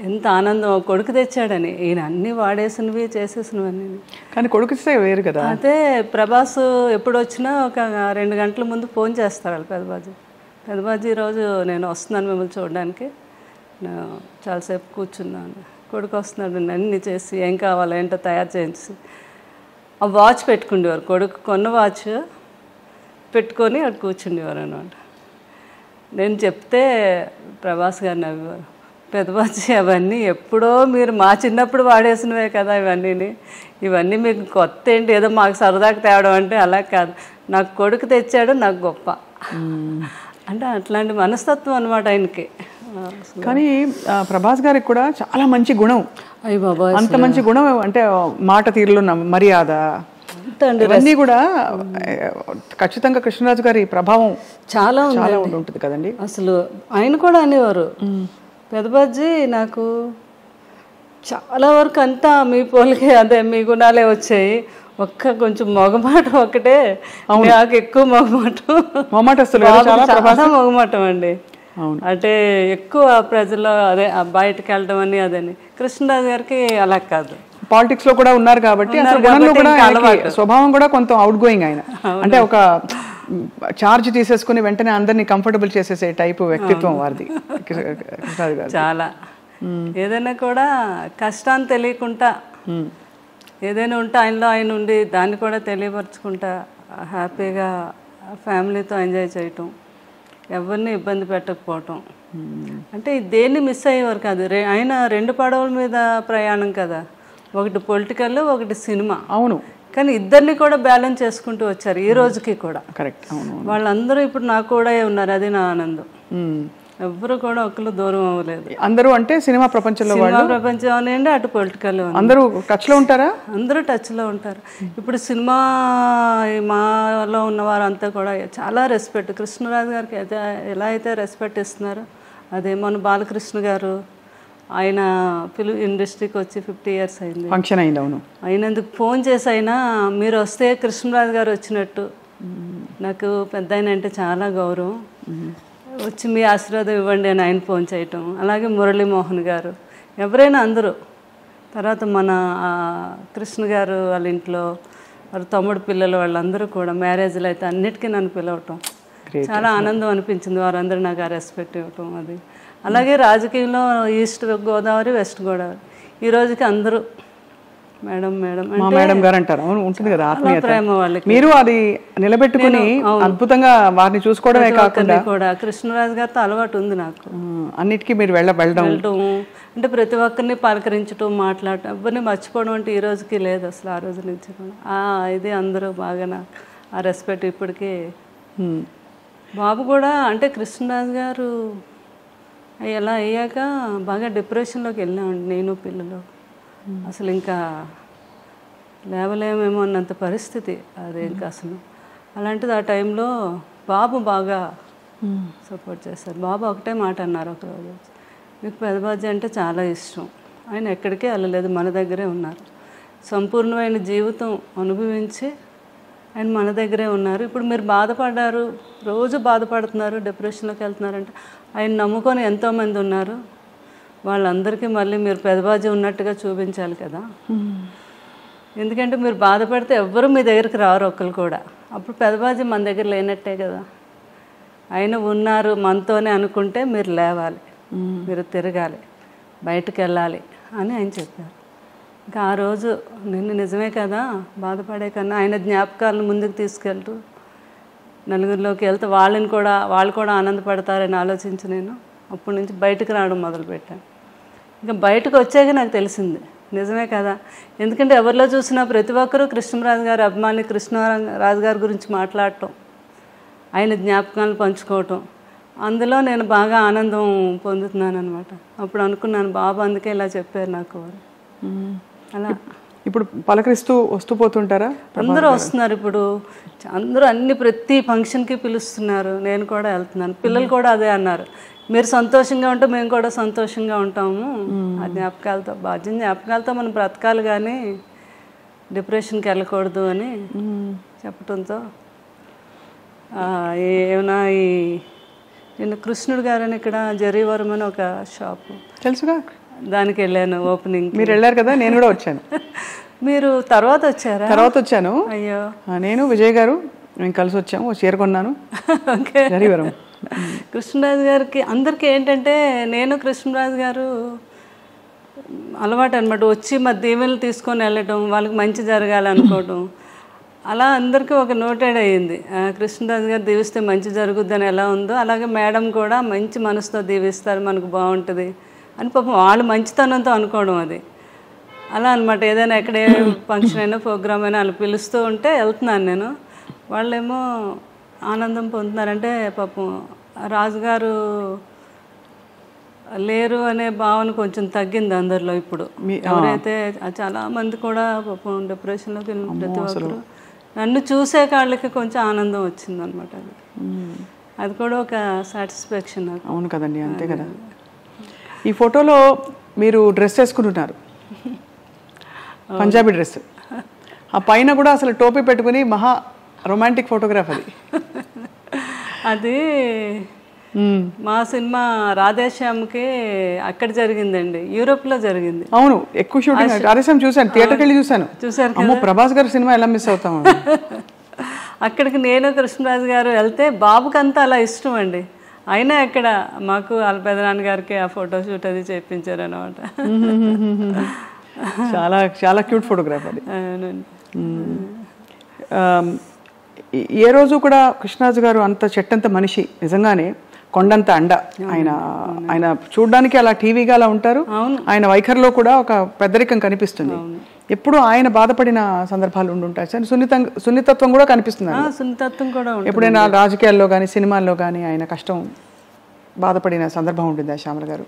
ఎంత ఆనందం, కొడుకు తెచ్చాడని. ఈయన అన్నీ వాడేసినవి చేసేసినవన్నీ. కానీ కొడుకు వేరు కదా. అదే ప్రభాస్ ఎప్పుడు వచ్చినా ఒక 2 గంటల ముందు ఫోన్ చేస్తారు వాళ్ళు పెద్దబాజీ ఈరోజు నేను వస్తున్నాను మిమ్మల్ని చూడడానికి, చాలాసేపు కూర్చున్నాను, కొడుకు వస్తున్నాడు, అన్నీ చేసి ఏం కావాలో ఏంటో తయారు చేసి ఆ వాచ్ పెట్టుకుండేవారు. కొడుకు కొన్న వాచ్ పెట్టుకొని అక్కడ కూర్చుండేవారు అనమాట. నేను చెప్తే ప్రభాస్ గారు నవ్వేవారు, పెద్దబాజీ అవన్నీ ఎప్పుడో మీరు మా చిన్నప్పుడు వాడేసినవే కదా ఇవన్నీ మీకు కొత్త ఏంటి, ఏదో మాకు సరదాగా తేవడం అంటే అలా కాదు, నాకు కొడుకు తెచ్చాడు నాకు గొప్ప అంటే అట్లాంటి మనస్తత్వం అనమాట ఆయనకి. కానీ ప్రభాస్ గారికి కూడా చాలా మంచి గుణం. అయ్య బాబా, అంత మంచి గుణం అంటే మాట తీరులో మర్యాద అన్నీ కూడా ఖచ్చితంగా కృష్ణరాజు గారి ప్రభావం చాలా ఉంటుంది కదండి. అసలు ఆయన కూడా అనేవారు, పెద్దబాజీ నాకు చాలా వరకు అంతా మీ పోలికే, అదే మీ గుణాలే వచ్చాయి, కొంచెం మొగమాటం ఒకటే నాకు ఎక్కువ మొగమాటం అండి. అంటే ఎక్కువ ప్రజల్లో అదే బయటకు వెళ్ళడం అని అదని. కృష్ణరాజు గారికి అలా కాదు, పాలిటిక్స్ లో కూడా ఉన్నారు కాబట్టి స్వభావం కూడా కొంత అవుట్ గోయింగ్ ఆయన. అంటే ఒక చార్జ్ తీసేసుకుని వెంటనే అందరినీ కంఫర్టబుల్ చేసేసే టైపు వ్యక్తిత్వం వారిది కృష్ణరాజు గారు. చాలా ఏదైనా కూడా కష్టాన్ని తెలియకుండా ఏదైనా ఉంటే ఆయనలో ఆయన ఉండి దాన్ని కూడా తెలియపరచుకుంటా హ్యాపీగా ఫ్యామిలీతో ఎంజాయ్ చేయటం, ఎవరిని ఇబ్బంది పెట్టకపోవటం. అంటే దేన్ని మిస్ అయ్యేవారు కాదు. ఆయన 2 పడవల మీద ప్రయాణం కదా, ఒకటి పొలిటికల్, ఒకటి సినిమా. అవును, కానీ ఇద్దరిని కూడా బ్యాలెన్స్ చేసుకుంటూ వచ్చారు ఈ రోజుకి కూడా. కరెక్ట్. అవును, వాళ్ళందరూ ఇప్పుడు నాకు కూడా ఉన్నారు, అది నా ఆనందం. ఎవ్వరు కూడా ఒకరు దూరం అవ్వలేదు. అందరూ అంటే సినిమా ప్రపంచంలో ప్రపంచం అనండి, అటు పొలిటికల్ అందరూ టచ్ లో ఉంటారా? అందరూ టచ్ లో ఉంటారు. ఇప్పుడు సినిమా మాలో ఉన్నవారంతా కూడా చాలా రెస్పెక్ట్, కృష్ణరాజు గారికి ఎలా అయితే రెస్పెక్ట్ ఇస్తున్నారో అదే. మన బాలకృష్ణ గారు ఆయన ఫిల్మ్ ఇండస్ట్రీకి వచ్చి 50 years అయింది, ఫంక్షన్ అయింది. అవును, అయినందుకు ఫోన్ చేసి అయినా మీరు వస్తే కృష్ణరాజు గారు వచ్చినట్టు. నాకు పెద్ద ఆయన అంటే చాలా గౌరవం, వచ్చి మీ ఆశీర్వాదం ఇవ్వండి అని ఆయన ఫోన్ చేయటం. అలాగే మురళీమోహన్ గారు, ఎవరైనా అందరూ. తర్వాత మన కృష్ణ గారు వాళ్ళ ఇంట్లో వాళ్ళ తమ్ముడు పిల్లలు వాళ్ళందరూ కూడా మ్యారేజ్లు అయితే అన్నిటికీ నన్ను పిలవటం చాలా ఆనందం అనిపించింది. వారందరూ నాకు ఆ రెస్పెక్ట్ ఇవ్వటం అది. అలాగే రాజకీయంలో ఈస్ట్ గోదావరి, వెస్ట్ గోదావరి, ఈ రోజుకి అందరూ మేడం మేడం మా మేడం గారు అంటారు. అవును, ఉంటుంది కదా ఆత్మీయత, ప్రేమ వాళ్ళకి. మీరు అది నిలబెట్టుకుని అద్భుతంగా వారిని చూసుకోవడమే కాకుండా కూడా కృష్ణరాజు గారితో అలవాటు ఉంది నాకు. అన్నిటికీ మీరు వెళ్ళడం అంటే ప్రతి ఒక్కరిని పలకరించడం, మాట్లాడటం, ఎవరిని మర్చిపోవడం అంటే ఈ రోజుకి లేదు అసలు. ఆ రోజు నుంచి కూడా ఇది అందరూ బాగా నాకు ఆ రెస్పెక్ట్ ఇప్పటికీ. బాబు కూడా అంటే కృష్ణరాజు గారు ఎలా అయ్యాక బాగా డిప్రెషన్లోకి వెళ్ళామండి నేను పిల్లలు. అసలు ఇంకా లేవలేమేమో అన్నంత పరిస్థితి అది. ఇంకా అసలు అలాంటిది ఆ టైంలో బాబు బాగా సపోర్ట్ చేశారు. బాబు ఒకటే మాట అన్నారు ఒకరోజు, మీకు పెదబాజీ అంటే చాలా ఇష్టం, ఆయన ఎక్కడికే వెళ్ళలేదు, మన దగ్గరే ఉన్నారు, సంపూర్ణమైన జీవితం అనుభవించి ఆయన మన దగ్గరే ఉన్నారు. ఇప్పుడు మీరు బాధపడ్డారు, రోజు బాధపడుతున్నారు, డిప్రెషన్లోకి వెళ్తున్నారంటే ఆయన నమ్ముకొని ఎంతోమంది ఉన్నారు. వాళ్ళందరికీ మళ్ళీ మీరు పెదబాజీ ఉన్నట్టుగా చూపించాలి కదా. ఎందుకంటే మీరు బాధపడితే ఎవ్వరూ మీ దగ్గరికి రారు ఒక్కరు కూడా. అప్పుడు పెదబాజీ మన దగ్గర లేనట్టే కదా. ఆయన ఉన్నారు మనతోనే అనుకుంటే మీరు లేవాలి, మీరు తిరగాలి, బయటకు వెళ్ళాలి అని ఆయన చెప్పారు. ఇంకా ఆ రోజు నిజమే కదా, బాధపడే కన్నా ఆయన జ్ఞాపకాలను ముందుకు తీసుకెళ్తూ నలుగురిలోకి వెళ్తే వాళ్ళు కూడా ఆనందపడతారని ఆలోచించి నేను అప్పటి నుంచి బయటకు రావడం మొదలుపెట్టాను. ఇంకా బయటకు వచ్చాక నాకు తెలిసింది నిజమే కదా. ఎందుకంటే ఎవరిలో చూసినా ప్రతి ఒక్కరూ కృష్ణరాజు గారి అభిమాని, కృష్ణరాజు గారి గురించి మాట్లాడటం, ఆయన జ్ఞాపకాలను పంచుకోవటం, అందులో నేను బాగా ఆనందం పొందుతున్నాను అనమాట. అప్పుడు అనుకున్నాను బాబు అందుకే ఇలా చెప్పారు నాకు. అలా ఇప్పుడు పలకరిస్తూ వస్తూ పోతుంటారా? అందరూ వస్తున్నారు ఇప్పుడు, అందరూ ప్రతి ఫంక్షన్కి పిలుస్తున్నారు, నేను కూడా వెళ్తున్నాను. పిల్లలు కూడా అదే అన్నారు, మీరు సంతోషంగా ఉంటే మేము కూడా సంతోషంగా ఉంటాము, ఆ జ్ఞాపకాలతో జ్ఞాపకాలతో మనం బ్రతకాలి కానీ డిప్రెషన్కి వెళ్ళకూడదు అని చెప్పడంతో ఏమైనా నిన్న కృష్ణుడు గారని ఇక్కడ జరీవరం అని ఒక షాపు తెలుసుగా, దానికి వెళ్ళాను ఓపెనింగ్. మీరు వెళ్ళారు కదా, నేను కూడా వచ్చాను. మీరు తర్వాత వచ్చారా? తర్వాత వచ్చాను. అయ్యో, నేను విజయ్ గారు మేము కలిసి వచ్చాము, చీర కొన్నాను. ఓకే, జరీవరం. కృష్ణరాజు గారికి అందరికీ ఏంటంటే నేను కృష్ణరాజు గారు అలవాటు అనమాట, వచ్చి మా దీవెనలు తీసుకొని వెళ్ళటం, వాళ్ళకి మంచి జరగాలనుకోవటం, అలా అందరికీ ఒక నోటెడ్ అయ్యింది. కృష్ణరాజు గారు దీవిస్తే మంచి జరుగుద్దని ఎలా ఉందో అలాగే మేడం కూడా మంచి మనసుతో దీవిస్తారు, మనకు బాగుంటుంది అని పాపం వాళ్ళు మంచితనంతో అనుకోవడం అది. అలా అనమాట. ఏదైనా ఎక్కడ ఏ ఫంక్షన్ అయినా ప్రోగ్రామ్ అయినా వాళ్ళు పిలుస్తూ ఉంటే వెళ్తున్నాను నేను, వాళ్ళేమో ఆనందం పొందుతున్నారంటే పాపం రాజుగారు లేరు అనే భావన కొంచెం తగ్గింది అందరిలో. ఇప్పుడు ఎవరైతే చాలామంది కూడా పాపం డిప్రెషన్లోకి వెళ్ళిన ప్రతి ఒక్కరు నన్ను చూసే వాళ్ళకి కొంచెం ఆనందం వచ్చింది అనమాట. అది కూడా ఒక సాటిస్ఫాక్షన్ నాకు. అవును కదండి, అంతే కదా. ఈ ఫోటోలో మీరు డ్రెస్ వేసుకుంటున్నారు, పంజాబీ డ్రెస్, ఆ పైన కూడా అసలు టోపీ పెట్టుకుని మహా రొమాంటిక్ ఫోటోగ్రాఫ్ అది. అది మా సినిమా రాధేశ్యామ్కి అక్కడ జరిగిందండి, యూరోప్లో జరిగింది. అవును, ఎక్కువ షూటింగ్ రాధేశ్యామ్ చూశాను, థియేటర్కి వెళ్ళి చూశాను. చూసారు? అమ్మో, ప్రభాస్ గారి సినిమా ఎలా మిస్ అవుతాము. అక్కడికి నేను కృష్ణరాజు గారు వెళ్తే బాబుకంతా అలా ఇష్టం అండి. అయినా అక్కడ మాకు వాళ్ళ పెదనాన్నగారికి ఆ ఫోటోషూట్ అది చేయించారు అనమాట. చాలా చాలా క్యూట్ ఫోటోగ్రాఫ్ అది. ఏ రోజు కూడా కృష్ణరాజు గారు అంత చెట్టంత మనిషి, నిజంగానే కొండంత అండ. ఆయన చూడడానికి అలా టీవీగా అలా ఉంటారు. ఆయన వైఖరిలో కూడా ఒక పెద్దరికం కనిపిస్తుంది. ఎప్పుడు ఆయన బాధపడిన సందర్భాలు ఉండుంటాయి సార్. సున్నితత్వం కూడా కనిపిస్తుంది. సున్నితత్వం కూడా ఎప్పుడైనా రాజకీయాల్లో కానీ సినిమాల్లో కానీ ఆయన కష్టం బాధపడిన సందర్భం ఉంటుందా శ్యామల గారు?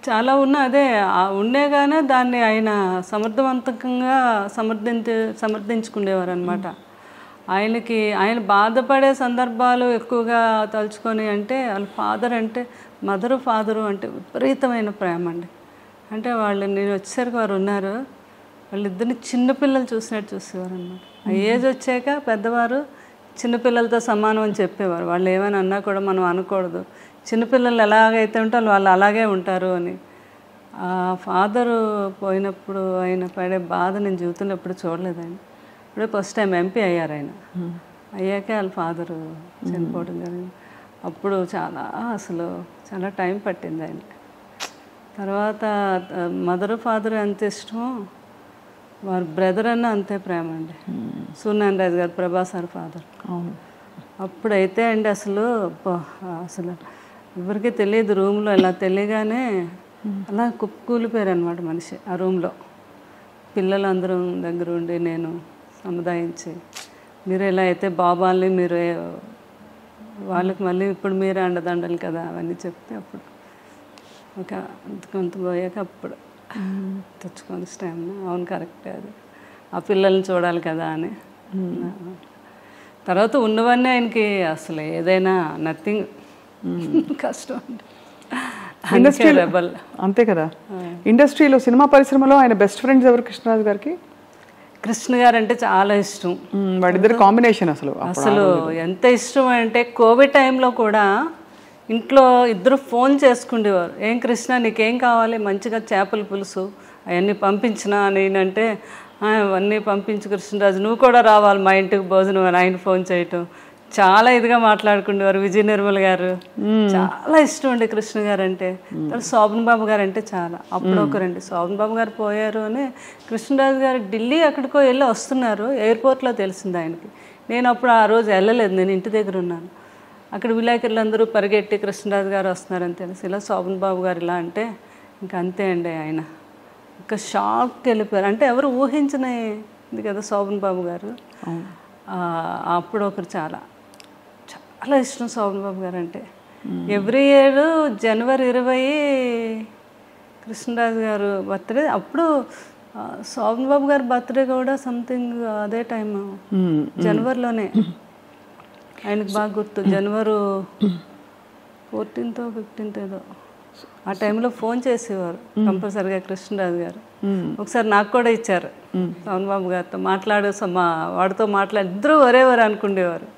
చాలా అదే ఉండేగానే దాన్ని ఆయన సమర్థవంతంగా సమర్థించుకునేవారు అనమాట. ఆయన బాధపడే సందర్భాలు ఎక్కువగా తలుచుకొని అంటే వాళ్ళ ఫాదర్ అంటే ఫాదరు అంటే విపరీతమైన ప్రేమ అండి. అంటే నేను వచ్చేసరికి వారు ఉన్నారు, వాళ్ళిద్దరిని చిన్నపిల్లలు చూసినట్టు చూసేవారు అనమాట. ఆ ఏజ్ వచ్చాక పెద్దవారు చిన్నపిల్లలతో సమానం అని చెప్పేవారు. వాళ్ళు ఏమైనా అన్నా కూడా మనం అనకూడదు, చిన్నపిల్లలు ఎలాగైతే ఉంటారో వాళ్ళు అలాగే ఉంటారు అని. ఆ ఫాదరు పోయినప్పుడు ఆయన పడే బాధ నేను జీవితంలో ఎప్పుడు చూడలేదండి. ఇప్పుడే ఫస్ట్ టైం ఎంపీ అయ్యారు ఆయన. అయ్యాకే వాళ్ళ ఫాదరు చనిపోవడం జరిగింది. అప్పుడు చాలా టైం పట్టింది ఆయన. తర్వాత ఫాదర్ ఎంత ఇష్టమో వారి బ్రదర్ అన్న అంతే ప్రేమ అండి. సూర్యనారాయణ రాజు గారు ప్రభాస్ గారి ఫాదర్. అప్పుడైతే అండి అసలు ఎవరికి తెలియదు, రూమ్లో ఇలా తెలియగానే అలా కుప్పకూలిపోయారు అనమాట మనిషి ఆ రూమ్లో. పిల్లలందరూ దగ్గర ఉండి నేను సముదాయించి, మీరు ఎలా అయితే బాబాల్ని మీరు వాళ్ళకి మళ్ళీ ఇప్పుడు మీరే అండదండలు కదా అవన్నీ చెప్తే అప్పుడు కొంత పోయాక అప్పుడు తెచ్చుకొని స్టామినా అవును కరెక్టే అది, ఆ పిల్లల్ని చూడాలి కదా అని. తర్వాత ఉన్నవన్నీ ఆయనకి అసలు ఏదైనా నథింగ్ కష్టం అండి. అంతే కదా. ఇండస్ట్రీలో సినిమా పరిశ్రమలో ఆయన బెస్ట్ ఫ్రెండ్స్ ఎవరు కృష్ణరాజు గారికి? కృష్ణ గారు అంటే చాలా ఇష్టం. వాడిద్దరు కాంబినేషన్ అసలు ఎంత ఇష్టం అంటే కోవిడ్ టైంలో కూడా ఇంట్లో ఇద్దరు ఫోన్ చేసుకునేవారు. ఏం కృష్ణ నీకేం కావాలి, మంచిగా చేపల పులుసు అవన్నీ పంపించినా నేనంటే అవన్నీ పంపించు కృష్ణరాజు, నువ్వు కూడా రావాలి మా ఇంటికి భోజనం అని ఆయన ఫోన్ చేయటం. చాలా ఇదిగా మాట్లాడుకునేవారు. విజయ నిర్మల్ గారు చాలా ఇష్టం అండి కృష్ణ గారు అంటే. శోభన్ బాబు గారు అంటే చాలా. అప్పుడు ఒకరండి శోభన్ బాబు గారు పోయారు అని కృష్ణరాజు గారు ఢిల్లీ ఎక్కడికో వెళ్ళి వస్తున్నారు, ఎయిర్పోర్ట్లో తెలిసింది ఆయనకి. నేను అప్పుడు ఆ రోజు వెళ్ళలేదు, నేను ఇంటి దగ్గర ఉన్నాను. అక్కడ విలేకరులు అందరూ పరిగెట్టి కృష్ణరాజు గారు వస్తున్నారని తెలిసి ఇలా శోభన్ బాబు గారు ఇలా అంటే ఇంకా అంతే అండి ఆయన ఇంకా షాక్కి వెళ్ళిపోయారు. అంటే ఎవరు ఊహించినది కదా శోభన్ బాబు గారు. అప్పుడు ఒకరు చాలా ఇష్టం శోభన్ బాబు గారు అంటే. ఎవ్రీ ఇయర్ జనవరి 20 కృష్ణరాజు గారు బర్త్డే. అప్పుడు శోభన్ బాబు గారి బర్త్డే కూడా సంథింగ్ అదే టైం జనవరిలోనే. ఆయనకు బాగా గుర్తు, జనవరి 14th 15th ఏదో ఆ టైంలో ఫోన్ చేసేవారు కంపల్సరిగా కృష్ణరాజు గారు. ఒకసారి నాకు కూడా ఇచ్చారు శోభన్ బాబు గారితో వాడితో ఇద్దరు ఒరేవారు అనుకునేవారు.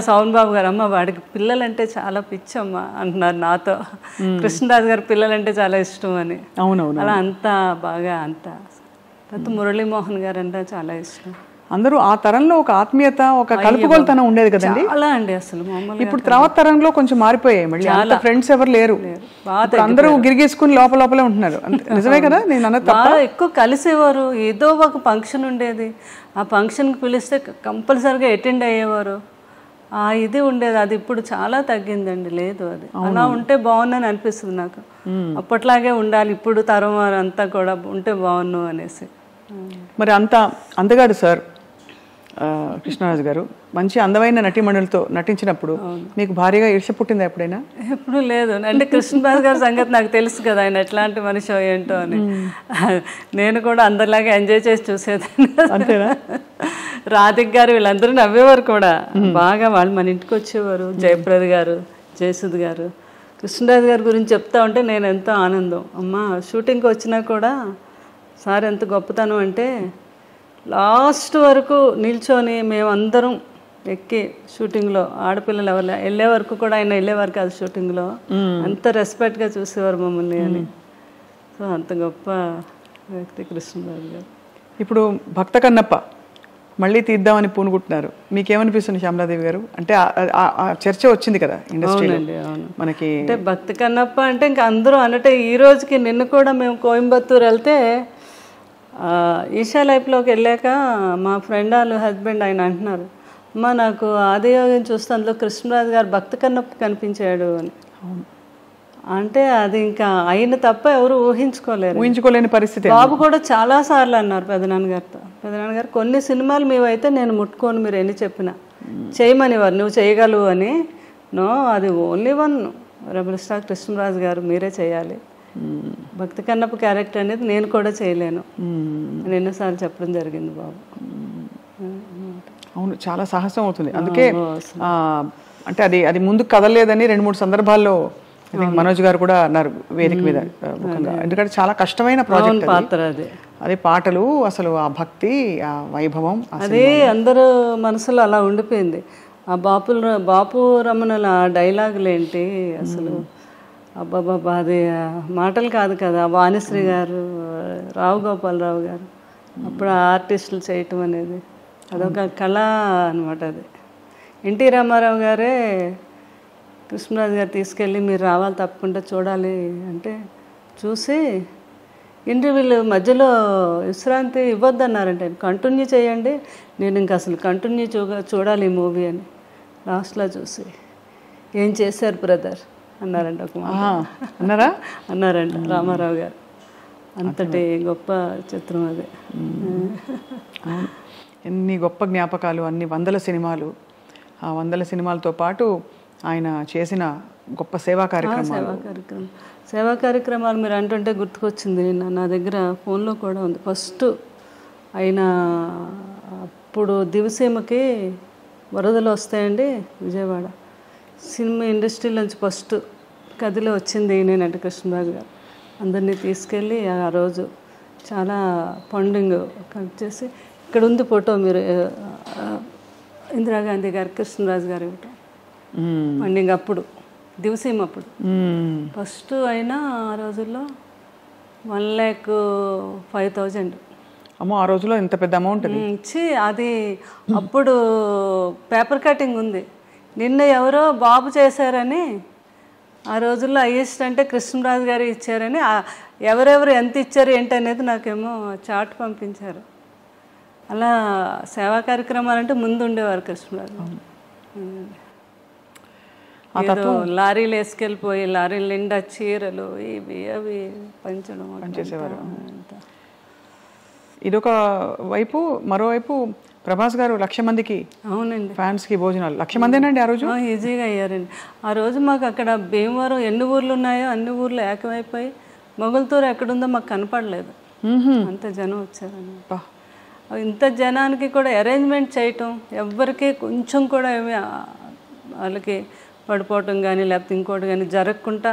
శోభన్ బాబు గారు అమ్మ వాడికి పిల్లలంటే చాలా పిచ్చమ్మ అంటున్నారు నాతో. కృష్ణరాజు గారు పిల్లలంటే చాలా ఇష్టం అని. అలా అంతా బాగా తర్వాత మురళీమోహన్ గారు అంటే చాలా ఇష్టం. అందరూ ఆ తరంలో ఒక ఆత్మీయత, ఒక కలుపుగోలుతనం ఉండేది కదండి. అలా అండి అసలు ఇప్పుడు తర్వాత తరంలో కొంచెం మారిపోయాయి. మళ్ళీ అంత ఫ్రెండ్స్ ఎవరు లేరు, అందరూ గిరిగేసుకుని లోపలే ఉంటున్నారు. నిజమే కదా నేను అన్నది? చాలా ఎక్కువ కలిసేవారు. ఏదో ఒక ఫంక్షన్ ఉండేది, ఆ ఫంక్షన్కి పిలిస్తే కంపల్సరిగా అటెండ్ అయ్యేవారు. ఇది ఉండేది. అది ఇప్పుడు చాలా తగ్గిందండి. లేదు అది అలా ఉంటే బాగుందని అనిపిస్తుంది నాకు. అప్పట్లాగే ఉండాలి ఇప్పుడు తరం అంతా కూడా ఉంటే బాగున్ను అనేసి. మరి అంత అందగాడు సార్ కృష్ణరాజు గారు, మంచి అందమైన నటీమణులతో నటించినప్పుడు మీకు భారీగా ఈర్ష్య పుట్టిందా ఎప్పుడైనా? ఎప్పుడు లేదు. అంటే కృష్ణరాజు గారి సంగతి నాకు తెలుసు కదా, ఆయన ఎట్లాంటి మనిషి ఏంటో అని. నేను కూడా అందరిలాగా ఎంజాయ్ చేసి చూసేదాన్ని. అంతేనా? రాధిక్ గారు వీళ్ళందరూ నవ్వేవారు కూడా బాగా. వాళ్ళు మన ఇంటికి వచ్చేవారు. జయప్రద గారు, జయసుద్ గారు, కృష్ణరాజు గారి గురించి చెప్తా ఉంటే నేను ఎంతో ఆనందం. అమ్మ షూటింగ్కి వచ్చినా కూడా సార్ ఎంత గొప్పతనం అంటే లాస్ట్ వరకు నిల్చొని మేమందరం ఎక్కి షూటింగ్లో ఆడపిల్లలు ఎవరు వెళ్ళే వరకు కూడా ఆయన వెళ్ళేవారు కాదు షూటింగ్లో. అంత రెస్పెక్ట్గా చూసేవారు మమ్మల్ని అని. సో అంత గొప్ప వ్యక్తి కృష్ణరాజు గారు. ఇప్పుడు భక్త కన్నప్ప మళ్ళీ తీద్దామని పూనుకుంటున్నారు. మీకేమనిపిస్తుంది శ్యామలాదేవి గారు? అంటే ఆ చర్చ వచ్చింది కదా ఇండస్ట్రీలో మనకి. అంటే భక్తి కన్నప్ప అంటే ఇంకా అందరూ అంటే ఈ రోజుకి నిన్న కూడా మేము కోయంబత్తూరు వెళ్తే ఈషా లైఫ్లోకి వెళ్ళాక మా ఫ్రెండ్ వాళ్ళ హస్బెండ్ ఆయన అంటున్నారు, అమ్మ నాకు ఆదియోగం చూస్తే అందులో కృష్ణరాజు గారు భక్తి కన్నప్ప కనిపించాడు అని. అంటే అది ఇంకా ఆయన తప్ప ఎవరు ఊహించుకోలేని పరిస్థితి. బాబు కూడా చాలా సార్లు అన్నారు పెదనాన్నగారితో, పెదనాన్నగారు కొన్ని సినిమాలు మేమైతే నేను ముట్టుకోను మీరు ఎన్ని చెప్పినా చేయమనివారు, నువ్వు చేయగలవు అని. నో, అది only one rebel star Krishnaraju గారు మీరే చేయాలి, భక్తి కన్నప్ప క్యారెక్టర్ అనేది నేను కూడా చేయలేను అని ఎన్నోసార్లు చెప్పడం జరిగింది బాబు. అవును, చాలా సాహసం అవుతుంది. అందుకే అంటే అది ముందుకు కదలలేదని 2-3 సందర్భాల్లో మనోజ్ గారు కూడా అన్నారు వేదిక మీద. ఎందుకంటే చాలా కష్టమైన ప్రాజెక్ట్ పాత్ర అది. అదే పాటలు, అసలు ఆ భక్తి, ఆ వైభవం, అదే అందరూ మనసులో అలా ఉండిపోయింది. ఆ బాపు రమణల డైలాగులు ఏంటి అసలు, అబ్బాబాబా అది మాటలు కాదు కదా. వాణిశ్రీ గారు, రావు గోపాలరావు గారు అప్పుడు ఆర్టిస్టులు చేయటం అనేది అదొక కళ అనమాట. అది ఎన్టీ రామారావు గారే కృష్ణరాజు గారు తీసుకెళ్ళి మీరు రావాలి తప్పకుండా చూడాలి అంటే చూసి ఇంటర్వ్యూలు మధ్యలో విశ్రాంతి ఇవ్వద్దన్నారంటే కంటిన్యూ చేయండి, నేను ఇంకా అసలు కంటిన్యూ చూడాలి ఈ మూవీ అని. లాస్ట్లో చూసి ఏం చేశారు బ్రదర్ అన్నారంట ఒక అన్నారా అన్నారంట రామారావు గారు. అంతటి గొప్ప చిత్రం అది. ఎన్ని గొప్ప జ్ఞాపకాలు, అన్ని 100 సినిమాలు. ఆ 100 సినిమాలతో పాటు ఆయన చేసిన గొప్ప సేవా కార్యక్రమాలు మీరు అంటుంటే గుర్తుకొచ్చింది. నా దగ్గర ఫోన్లో కూడా ఉంది. ఫస్ట్ ఆయన అప్పుడు దివసీమకి వరదలు వస్తాయండి విజయవాడ, సినిమా ఇండస్ట్రీలోంచి ఫస్ట్ కదిలో వచ్చింది నేనంటే కృష్ణరాజు గారు. అందరినీ తీసుకెళ్ళి ఆ రోజు చాలా ఫండింగ్ కలెక్ట్ చేసి, ఇక్కడ ఉంది ఫోటో మీరు, ఇందిరాగాంధీ గారు కృష్ణరాజు గారు ఇవ్వటం ఫండింగ్ అప్పుడు దివసీమ అప్పుడు ఫస్ట్ అయినా ఆ రోజుల్లో 1,05,000. అమ్మో, ఆ రోజుల్లో ఇంత పెద్ద అమౌంట్ ఇచ్చి అది అప్పుడు పేపర్ కటింగ్ ఉంది. నిన్న ఎవరో బాబు చేశారని, ఆ రోజుల్లో హైయెస్ట్ అంటే కృష్ణరాజు గారు ఇచ్చారని, ఎవరెవరు ఎంత ఇచ్చారు ఏంటి అనేది నాకేమో చార్ట్ పంపించారు. అలా సేవా కార్యక్రమాలు అంటే ముందు ఉండేవారు కృష్ణరాజు. లారీలు వేసుకెళ్ళిపోయి లారీలు నిండా చీరలు ఇవి అవి పనిచేసేవారు. ఇదొక వైపు. మరోవైపు ప్రభాస్ గారు 1,00,000 మందికి, అవునండి, ఫ్యాన్స్కి భోజనాలు 1,00,000 మందేనండి ఆ రోజు. ఈజీగా అయ్యారండి ఆ రోజు. మాకు అక్కడ భీమవరం ఎన్ని ఊర్లు ఉన్నాయో అన్ని ఊర్లు ఏకమైపోయి మొగల్తూరు ఎక్కడుందో మాకు కనపడలేదు, అంత జనం వచ్చారని. ఇంత జనానికి కూడా అరేంజ్మెంట్ చేయటం, ఎవ్వరికి కొంచెం కూడా ఏమి వాళ్ళకి పడిపోవటం కానీ లేకపోతే ఇంకోటి కానీ జరగకుండా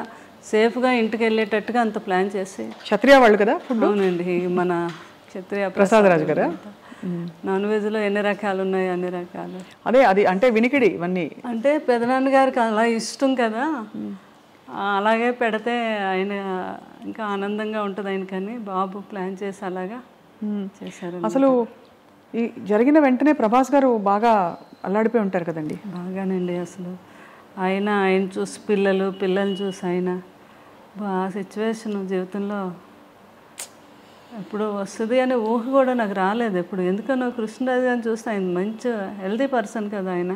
సేఫ్గా ఇంటికి వెళ్ళేటట్టుగా అంత ప్లాన్ చేసి. క్షత్రియ వాళ్ళు కదా? అవునండి, మన క్షత్రియ ప్రసాద్ రాజు గారు. నాన్ వెజ్లో ఎన్ని రకాలు ఉన్నాయి, అన్ని రకాలు. అదే అది అంటే వినికిడి ఇవన్నీ అంటే పెదనాన్న గారికి అలా ఇష్టం కదా, అలాగే పెడితే ఆయన ఇంకా ఆనందంగా ఉంటుంది ఆయనకని బాబు ప్లాన్ చేసి అలాగా చేశారు. అసలు ఈ జరిగిన వెంటనే ప్రభాస్ గారు బాగా అల్లాడిపోయి ఉంటారు కదండి? బాగానండి. అసలు ఆయన చూసి పిల్లల్ని చూసి ఆయన ఆ సిచ్యువేషన్ జీవితంలో ఎప్పుడు వస్తుంది అనే ఊహ కూడా నాకు రాలేదు ఎప్పుడు. ఎందుకనో కృష్ణరాజు గారిని చూస్తే ఆయన మంచి హెల్తీ పర్సన్ కదా, ఆయన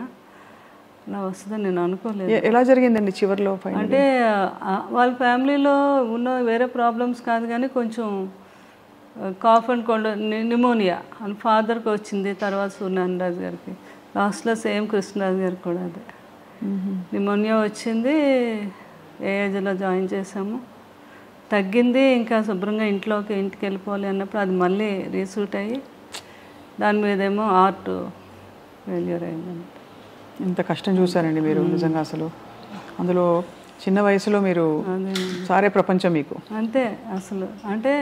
అలా వస్తుందని నేను అనుకోలేదు. ఎలా జరిగిందండి చివరిలో? అంటే వాళ్ళ ఫ్యామిలీలో ఉన్న వేరే ప్రాబ్లమ్స్ కాదు కానీ కొంచెం కాఫ్ అండ్ కోల్డ్, న్యూమోనియా వాళ్ళ ఫాదర్కి వచ్చింది, తర్వాత సూర్యనారాయణ గారికి, లాస్ట్లో సేమ్ కృష్ణరాజు గారికి కూడా అదే న్యూమోనియా వచ్చింది. ఏ ఏజ్లో జాయిన్ చేసాము, తగ్గింది, ఇంకా శుభ్రంగా ఇంటికి వెళ్ళిపోవాలి అన్నప్పుడు అది మళ్ళీ రీసూట్ అయ్యి దాని మీదేమో హార్ట్ ఫెయిల్యూర్ అయిందండి. ఇంత కష్టం చూసారండి మీరు నిజంగా. అసలు అందులో చిన్న వయసులో మీరు సారే ప్రపంచం మీకు. అంతే అసలు. అంటే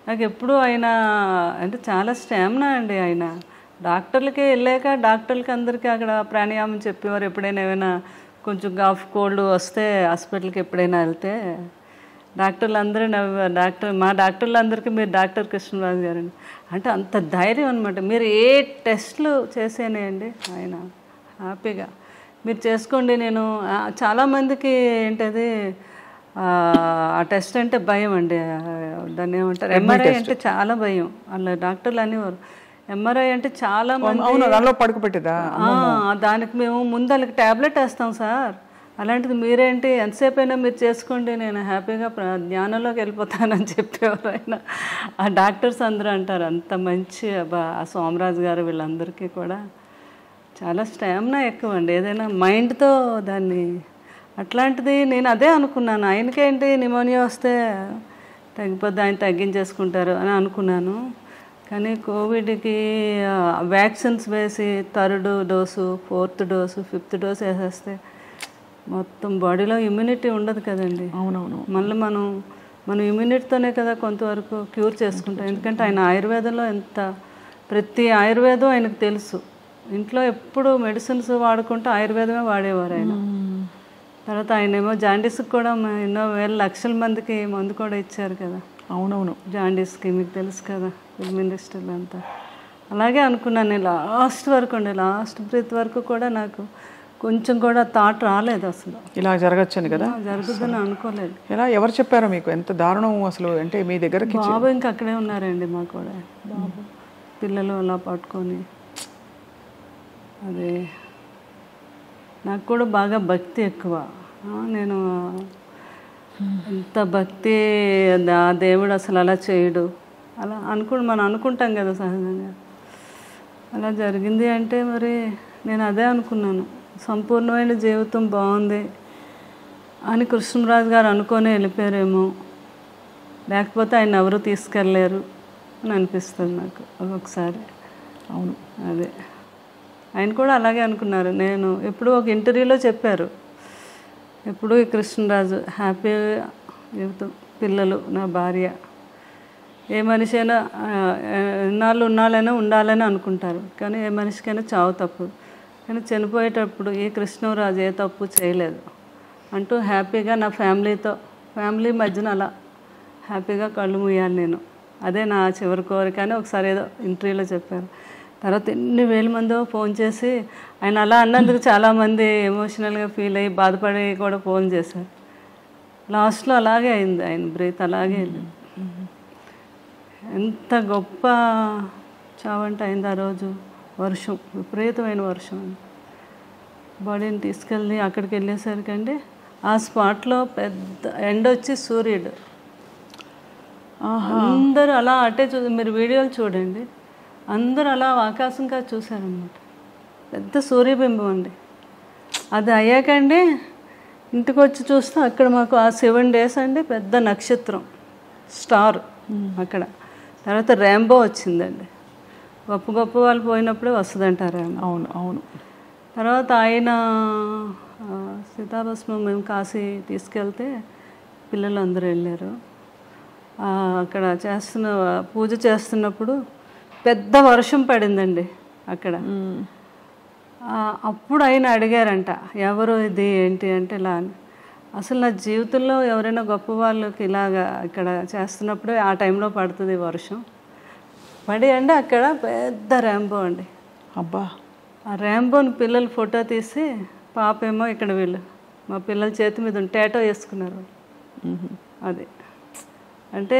నాకు ఎప్పుడు ఆయన అంటే చాలా స్టామినా అండి. ఆయన డాక్టర్లకి వెళ్ళాక డాక్టర్లకి అందరికీ అక్కడ ప్రాణాయామం చెప్పేవారు. ఎప్పుడైనా ఏమైనా కొంచెం కాఫ్ కోల్డ్ వస్తే హాస్పిటల్కి ఎప్పుడైనా వెళ్తే డాక్టర్లు అందరూ మా డాక్టర్లందరికీ మీరు డాక్టర్ కృష్ణరాజు గారండి అంటే అంత ధైర్యం అనమాట. మీరు ఏ టెస్ట్లు చేసేనేయండి ఆయన హ్యాపీగా మీరు చేసుకోండి. నేను చాలామందికి ఏంటది ఆ టెస్ట్ అంటే భయం అండి. దాన్ని ఏమంటారు ఎంఆర్ఐ అంటే చాలా భయం. అలా డాక్టర్లు అనేవారు ఎంఆర్ఐ అంటే చాలా మంది దానికి మేము ముందు వాళ్ళకి ట్యాబ్లెట్ వేస్తాం సార్. అలాంటిది మీరేంటి ఎంతసేపు అయినా మీరు చేసుకోండి నేను హ్యాపీగా జ్ఞానంలోకి వెళ్ళిపోతానని చెప్పేవారు ఆయన. ఆ డాక్టర్స్ అందరూ అంటారు అంత మంచి ఆ సోమరాజు గారు వీళ్ళందరికీ కూడా చాలా స్టామినా ఎక్కువ అండి. ఏదైనా మైండ్తో దాన్ని అట్లాంటిది నేను అదే అనుకున్నాను. ఆయనకేంటి నిమోనియా వస్తే తగ్గిపోద్ది ఆయన తగ్గించేసుకుంటారు అని అనుకున్నాను. కానీ కోవిడ్కి వ్యాక్సిన్స్ వేసి 3rd dose 4th dose 5th dose వేసేస్తే మొత్తం బాడీలో ఇమ్యూనిటీ ఉండదు కదండి. అవునవును. మళ్ళీ మనం ఇమ్యూనిటీతోనే కదా కొంతవరకు క్యూర్ చేసుకుంటాం. ఎందుకంటే ఆయన ఆయుర్వేదంలో ప్రతి ఆయుర్వేదం ఆయనకు తెలుసు. ఇంట్లో ఎప్పుడు మెడిసిన్స్ వాడుకుంటూ ఆయుర్వేదమే వాడేవారు ఆయన. తర్వాత ఆయన ఏమో జాండీస్కి కూడా ఎన్నో వేల లక్షల మందికి మందు కూడా ఇచ్చారు కదా. అవునవును. జాండీస్కి మీకు తెలుసు కదా ఫిల్మ్ ఇండస్ట్రీలో అంతా. అలాగే అనుకున్నాను నేను లాస్ట్ వరకు అండి, లాస్ట్ బ్రీత్ వరకు కూడా నాకు కొంచెం కూడా థాట్ రాలేదు అసలు ఇలా జరగచ్చని కదా. జరుగుతుందని అనుకోలేదు. ఎలా ఎవరు చెప్పారు మీకు? ఎంత దారుణం అసలు అంటే మీ దగ్గరకి. బాబు ఇంకా అక్కడే ఉన్నారండి మాకు కూడా. బాబు పిల్లలు అలా పట్టుకొని అదే నాకు కూడా బాగా భక్తి ఎక్కువ. నేను ఎంత భక్తి ఆ దేవుడు అసలు అలా చేయడు అలా మనం అనుకుంటాం కదా సహజంగా. అలా జరిగింది అంటే మరి నేను అదే అనుకున్నాను, సంపూర్ణమైన జీవితం బాగుంది అని కృష్ణరాజు గారు అనుకొని వెళ్ళిపోయారేమో, లేకపోతే ఆయన ఎవరు తీసుకెళ్ళలేరు అని అనిపిస్తుంది నాకు ఒక్కొక్కసారి. అవును అదే ఆయన కూడా అలాగే అనుకున్నారు. నేను ఎప్పుడూ ఒక ఇంటర్వ్యూలో చెప్పారు, ఎప్పుడూ ఈ కృష్ణరాజు హ్యాపీగా జీవితం, పిల్లలు, నా భార్య, ఏ మనిషి అయినా ఉన్నాళ్ళైనా ఉండాలని అనుకుంటారు. కానీ ఏ మనిషికైనా చావు తప్పు. కానీ చనిపోయేటప్పుడు ఈ కృష్ణరాజు ఏ తప్పు చేయలేదు అంటూ హ్యాపీగా నా ఫ్యామిలీ మధ్యన అలా హ్యాపీగా కళ్ళు మూయాలి నేను, అదే నా చివరి కోరిక అని ఒకసారి ఏదో ఇంటర్వ్యూలో చెప్పారు. తర్వాత ఎన్ని వేల మందో ఫోన్ చేసి ఆయన అలా అన్నందుకు చాలామంది ఎమోషనల్గా ఫీల్ అయ్యి బాధపడి కూడా ఫోన్ చేశారు. లాస్ట్లో అలాగే అయింది, ఆయన బ్రీత్ అలాగే వెళ్ళింది. ఎంత గొప్ప చావంటే అయింది ఆ రోజు. వర్షం, విపరీతమైన వర్షం. బాడీని తీసుకెళ్ళి అక్కడికి వెళ్ళేసరికండి ఆ స్పాట్లో పెద్ద ఎండ వచ్చి సూర్యుడు అందరూ అలా అట్టే మీరు వీడియోలు చూడండి, అందరూ అలా ఆకాశంగా చూశారనమాట. పెద్ద సూర్యబింబం అండి. అది అయ్యాకండి ఇంటికి వచ్చి చూస్తే అక్కడ మాకు ఆ 7 days అండి పెద్ద నక్షత్రం స్టార్ అక్కడ. తర్వాత రేంబో వచ్చిందండి. గొప్ప వాళ్ళు పోయినప్పుడే వస్తుందంటారు. అవును అవును. తర్వాత ఆయన సీతాభస్మం మేము కాశీ తీసుకెళ్తే పిల్లలు అందరూ వెళ్ళారు. అక్కడ పూజ చేస్తున్నప్పుడు పెద్ద వర్షం పడిందండి అక్కడ. అప్పుడు ఆయన అడిగారంట, ఎవరు ఇది ఏంటి అంటే ఇలా అని. అసలు నా జీవితంలో ఎవరైనా గొప్ప వాళ్ళకి ఇలాగా ఇక్కడ చేస్తున్నప్పుడే ఆ టైంలో పడుతుంది వర్షం పడి అండి. అక్కడ పెద్ద ర్యాంబో అండి. అబ్బా, ఆ ర్యాంబోని పిల్లలు ఫోటో తీసి, పాపేమో ఇక్కడ వీళ్ళు మా పిల్లల చేతి మీద టాటో వేసుకున్నారు. అది అంటే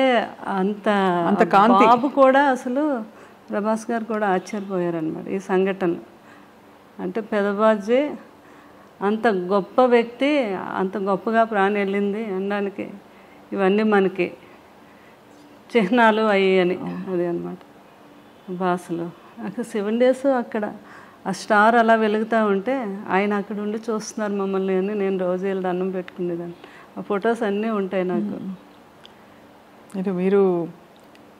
అంత బాబు కూడా అసలు ప్రభాస్ గారు కూడా ఆశ్చర్యపోయారనమాట ఈ సంఘటనలు. అంటే పెదబాజీ అంత గొప్ప వ్యక్తి, అంత గొప్పగా ప్రాణం వెళ్ళింది అనడానికి ఇవన్నీ మనకి చిహ్నాలు అయ్యి అని అది అనమాట. భాషలో అక్కడ 7 days అక్కడ ఆ స్టార్ అలా వెలుగుతూ ఉంటే ఆయన అక్కడ ఉండి చూస్తున్నారు మమ్మల్ని అని నేను రోజు వెళ్ళి దండం పెట్టుకునేదాన్ని. ఆ ఫొటోస్ అన్నీ ఉంటాయి నాకు. అయితే మీరు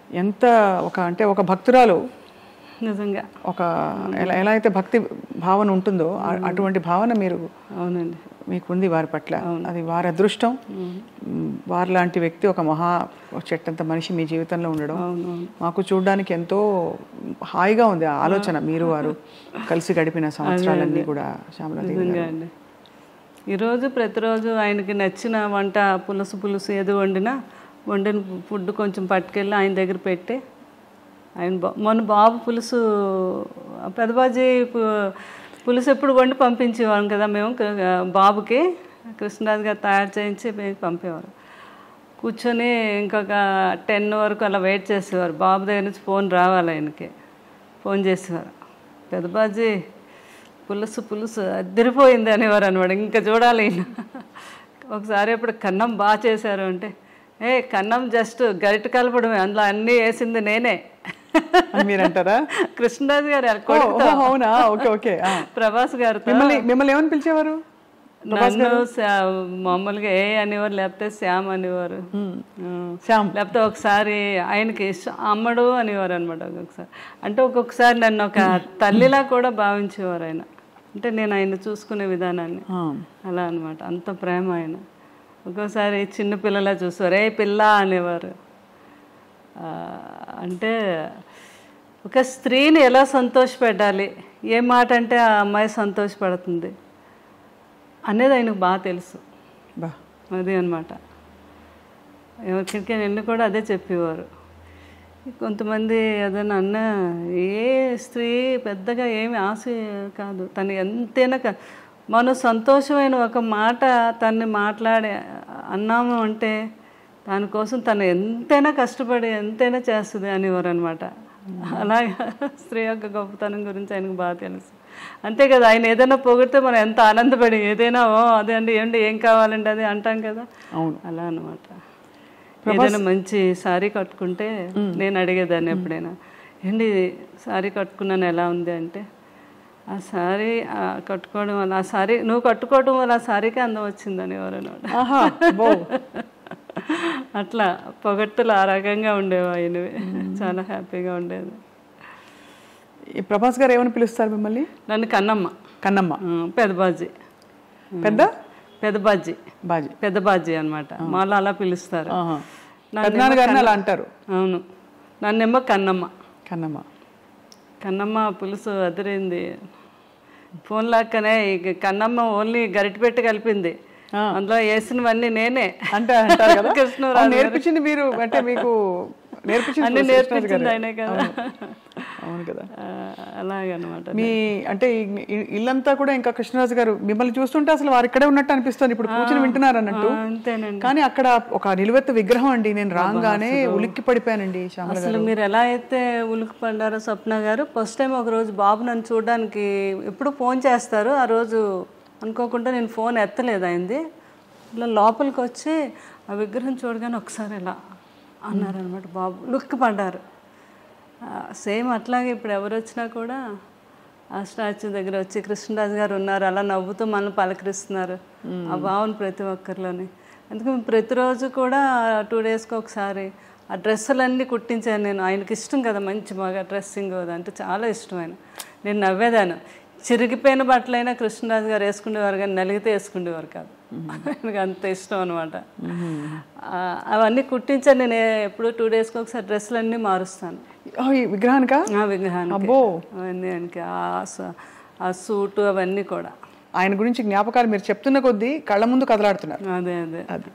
ఎంత ఒక భక్తురాలు నిజంగా ఎలా అయితే భక్తి భావన ఉంటుందో అటువంటి భావన మీరు అవునండి మీకుంది వారి పట్ల. అది వారి అదృష్టం. వారి లాంటి వ్యక్తి ఒక చెట్టంత మనిషి మీ జీవితంలో ఉండడం మాకు చూడడానికి ఎంతో హాయిగా ఉంది. ఆ ఆలోచన మీరు వారు కలిసి గడిపిన సంవత్సరాలన్నీ కూడా శ్యామలాదేవి గారు. ఈరోజు ప్రతిరోజు ఆయనకి నచ్చిన వంట పులుసు ఏది వండిన ఫుడ్ కొంచెం పట్టుకెళ్ళి ఆయన దగ్గర పెట్టి ఆయన మొన్న బాబు పులుసు పెదబాజీ పులుసు ఎప్పుడు వండి పంపించేవాళ్ళం కదా మేము బాబుకి. కృష్ణరాజు గారు తయారు చేయించి పంపేవారు. కూర్చొని ఇంకొక 10 వరకు అలా వెయిట్ చేసేవారు. బాబు దగ్గర నుంచి ఫోన్ రావాలి ఆయనకి. ఫోన్ చేసేవారు, పెదబాజీ పులుసు అదిరిపోయింది అనేవారు అనమాట. ఇంకా చూడాలి. ఒకసారి ఇప్పుడు కన్నం బాగా చేశారు అంటే, కన్నం జస్ట్ గరిట కలపడమే, అందులో అన్నీ వేసింది నేనే మీరంటారా? కృష్ణరాజు గారు. అవునా? Okay okay. ప్రభాస్ గారు మిమ్మల్ని ఏమని పిలిచేవారు? నన్ను మామూలుగా అనేవారు, లేకపోతే శ్యామ్ అనేవారు, లేకపోతే ఒకసారి ఆయనకి అమ్మడు అనేవారు అనమాట. ఒక్కొక్కసారి అంటే ఒక్కొక్కసారి నన్ను ఒక తల్లిలా కూడా భావించేవారు ఆయన. అంటే నేను ఆయన చూసుకునే విధానాన్ని అలా అనమాట. అంత ప్రేమ ఆయన. ఒక్కోసారి చిన్న పిల్లలా చూసేవారు, పిల్ల అనేవారు. అంటే ఒక స్త్రీని ఎలా సంతోషపెట్టాలి, ఏ మాట అంటే ఆ అమ్మాయి సంతోషపడుతుంది అనేది ఆయనకు బాగా తెలుసు. అదే అనమాట. ఎవరికైనా వెళ్ళి కూడా అదే చెప్పేవారు. కొంతమంది ఏదైనా అన్న, ఏ స్త్రీ పెద్దగా ఏమి ఆశ కాదు, తను ఎంతైనా మనం సంతోషమైన ఒక మాట తన్ని మాట్లాడి అన్నాము అంటే దానికోసం తను ఎంతైనా కష్టపడి ఎంతైనా చేస్తుంది అనేవారు అనమాట. అలాగా స్త్రీ యొక్క గొప్పతనం గురించి ఆయనకు బాగా తెలుసు. అంతే కదా, ఆయన ఏదైనా పొగిడితే మనం ఎంత ఆనందపడి ఏదైనా అదే అండి ఏం కావాలండి అది అంటాం కదా, అలా అనమాట. ఏదైనా మంచి శారీ కట్టుకుంటే నేను అడిగేదాన్ని ఎప్పుడైనా, ఏంటి శారీ కట్టుకున్నాను ఎలా ఉంది అంటే, ఆ శారీ కట్టుకోవడం వల్ల ఆ శారీ నువ్వు కట్టుకోవడం వల్ల ఆ శారీకి అందం వచ్చిందని ఎవరన్నమాట. అట్లా పొగట్టులు ఆ రకంగా ఉండేవి ఆయనవి. చాలా హ్యాపీగా ఉండేది. ప్రభాస్ గారు ఏమని పిలుస్తారు మిమ్మల్ని? నన్ను కన్నమ్మ. పెదబాజీ పెద్దబాజీ అనమాట. మాలో అలా పిలుస్తారు. అలా అంటారు. అవును. నన్నేమో కన్నమ్మ పులుసు అదిరింది. ఫోన్ లాక్కనే కన్నమ్మ ఓన్లీ గరిటె పెట్టి కలిపింది, అందులో వేసినవన్నీ నేనే కృష్ణరాజు నేర్పించింది మీరు, అంటే మీకు నేర్పించింది ఆయనే కదా. అవును కదా. అలాగనమాట. మీ అంటే ఇల్లంతా కూడా ఇంకా కృష్ణరాజు గారు మిమ్మల్ని చూస్తుంటే అసలు వారు ఇక్కడే ఉన్నట్టు అనిపిస్తుంది. ఇప్పుడు కూర్చుని వింటున్నారు అన్నట్టు. కానీ అక్కడ ఒక నిలువెత్తు విగ్రహం అండి. నేను రాగానే ఉలిక్కి పడిపోయానండి. అసలు మీరు ఎలా అయితే ఉలిక్కి పడ్డారో స్వప్న గారు, ఫస్ట్ టైం ఒక రోజు బాబు నన్ను చూడడానికి ఎప్పుడు ఫోన్ చేస్తారు, ఆ రోజు అనుకోకుండా నేను ఫోన్ ఎత్తలేదు అయింది. ఇలా లోపలికి వచ్చి ఆ విగ్రహం చూడగానే ఒకసారి ఇలా అన్నారనమాట. బాబు ఉలిక్కి పడ్డారు. సేమ్ అట్లాగే ఇప్పుడు ఎవరు వచ్చినా కూడా ఆ స్టాచ్యూ దగ్గర వచ్చి కృష్ణరాజు గారు ఉన్నారు అలా నవ్వుతూ మనల్ని పలకరిస్తున్నారు. ఆ భావన ప్రతి ఒక్కరిలోని. అందుకని ప్రతిరోజు కూడా 2 డేస్కి ఒకసారి ఆ డ్రెస్సులన్నీ కుట్టించాను నేను. ఆయనకి ఇష్టం కదా మంచి బాగా డ్రెస్సింగ్ అంటే చాలా ఇష్టం ఆయన. నేను నవ్వేదాను. చిరిగిపోయిన బట్టలైనా కృష్ణరాజు గారు వేసుకునేవారు, కానీ నలిగితే వేసుకునేవారు కాదు. ఆయనకు అంత ఇష్టం అనమాట. అవన్నీ కుట్టించాను నేను. ఎప్పుడు 2 డేస్కి ఒకసారి డ్రెస్సులన్నీ మారుస్తాను. విగ్రహానికి అవన్నీ ఆయనకి ఆ సూటు అవన్నీ కూడా. ఆయన గురించి జ్ఞాపకాలు మీరు చెప్తున్న కొద్దీ కళ్ళ ముందు కదలాడుతున్నారు. అదే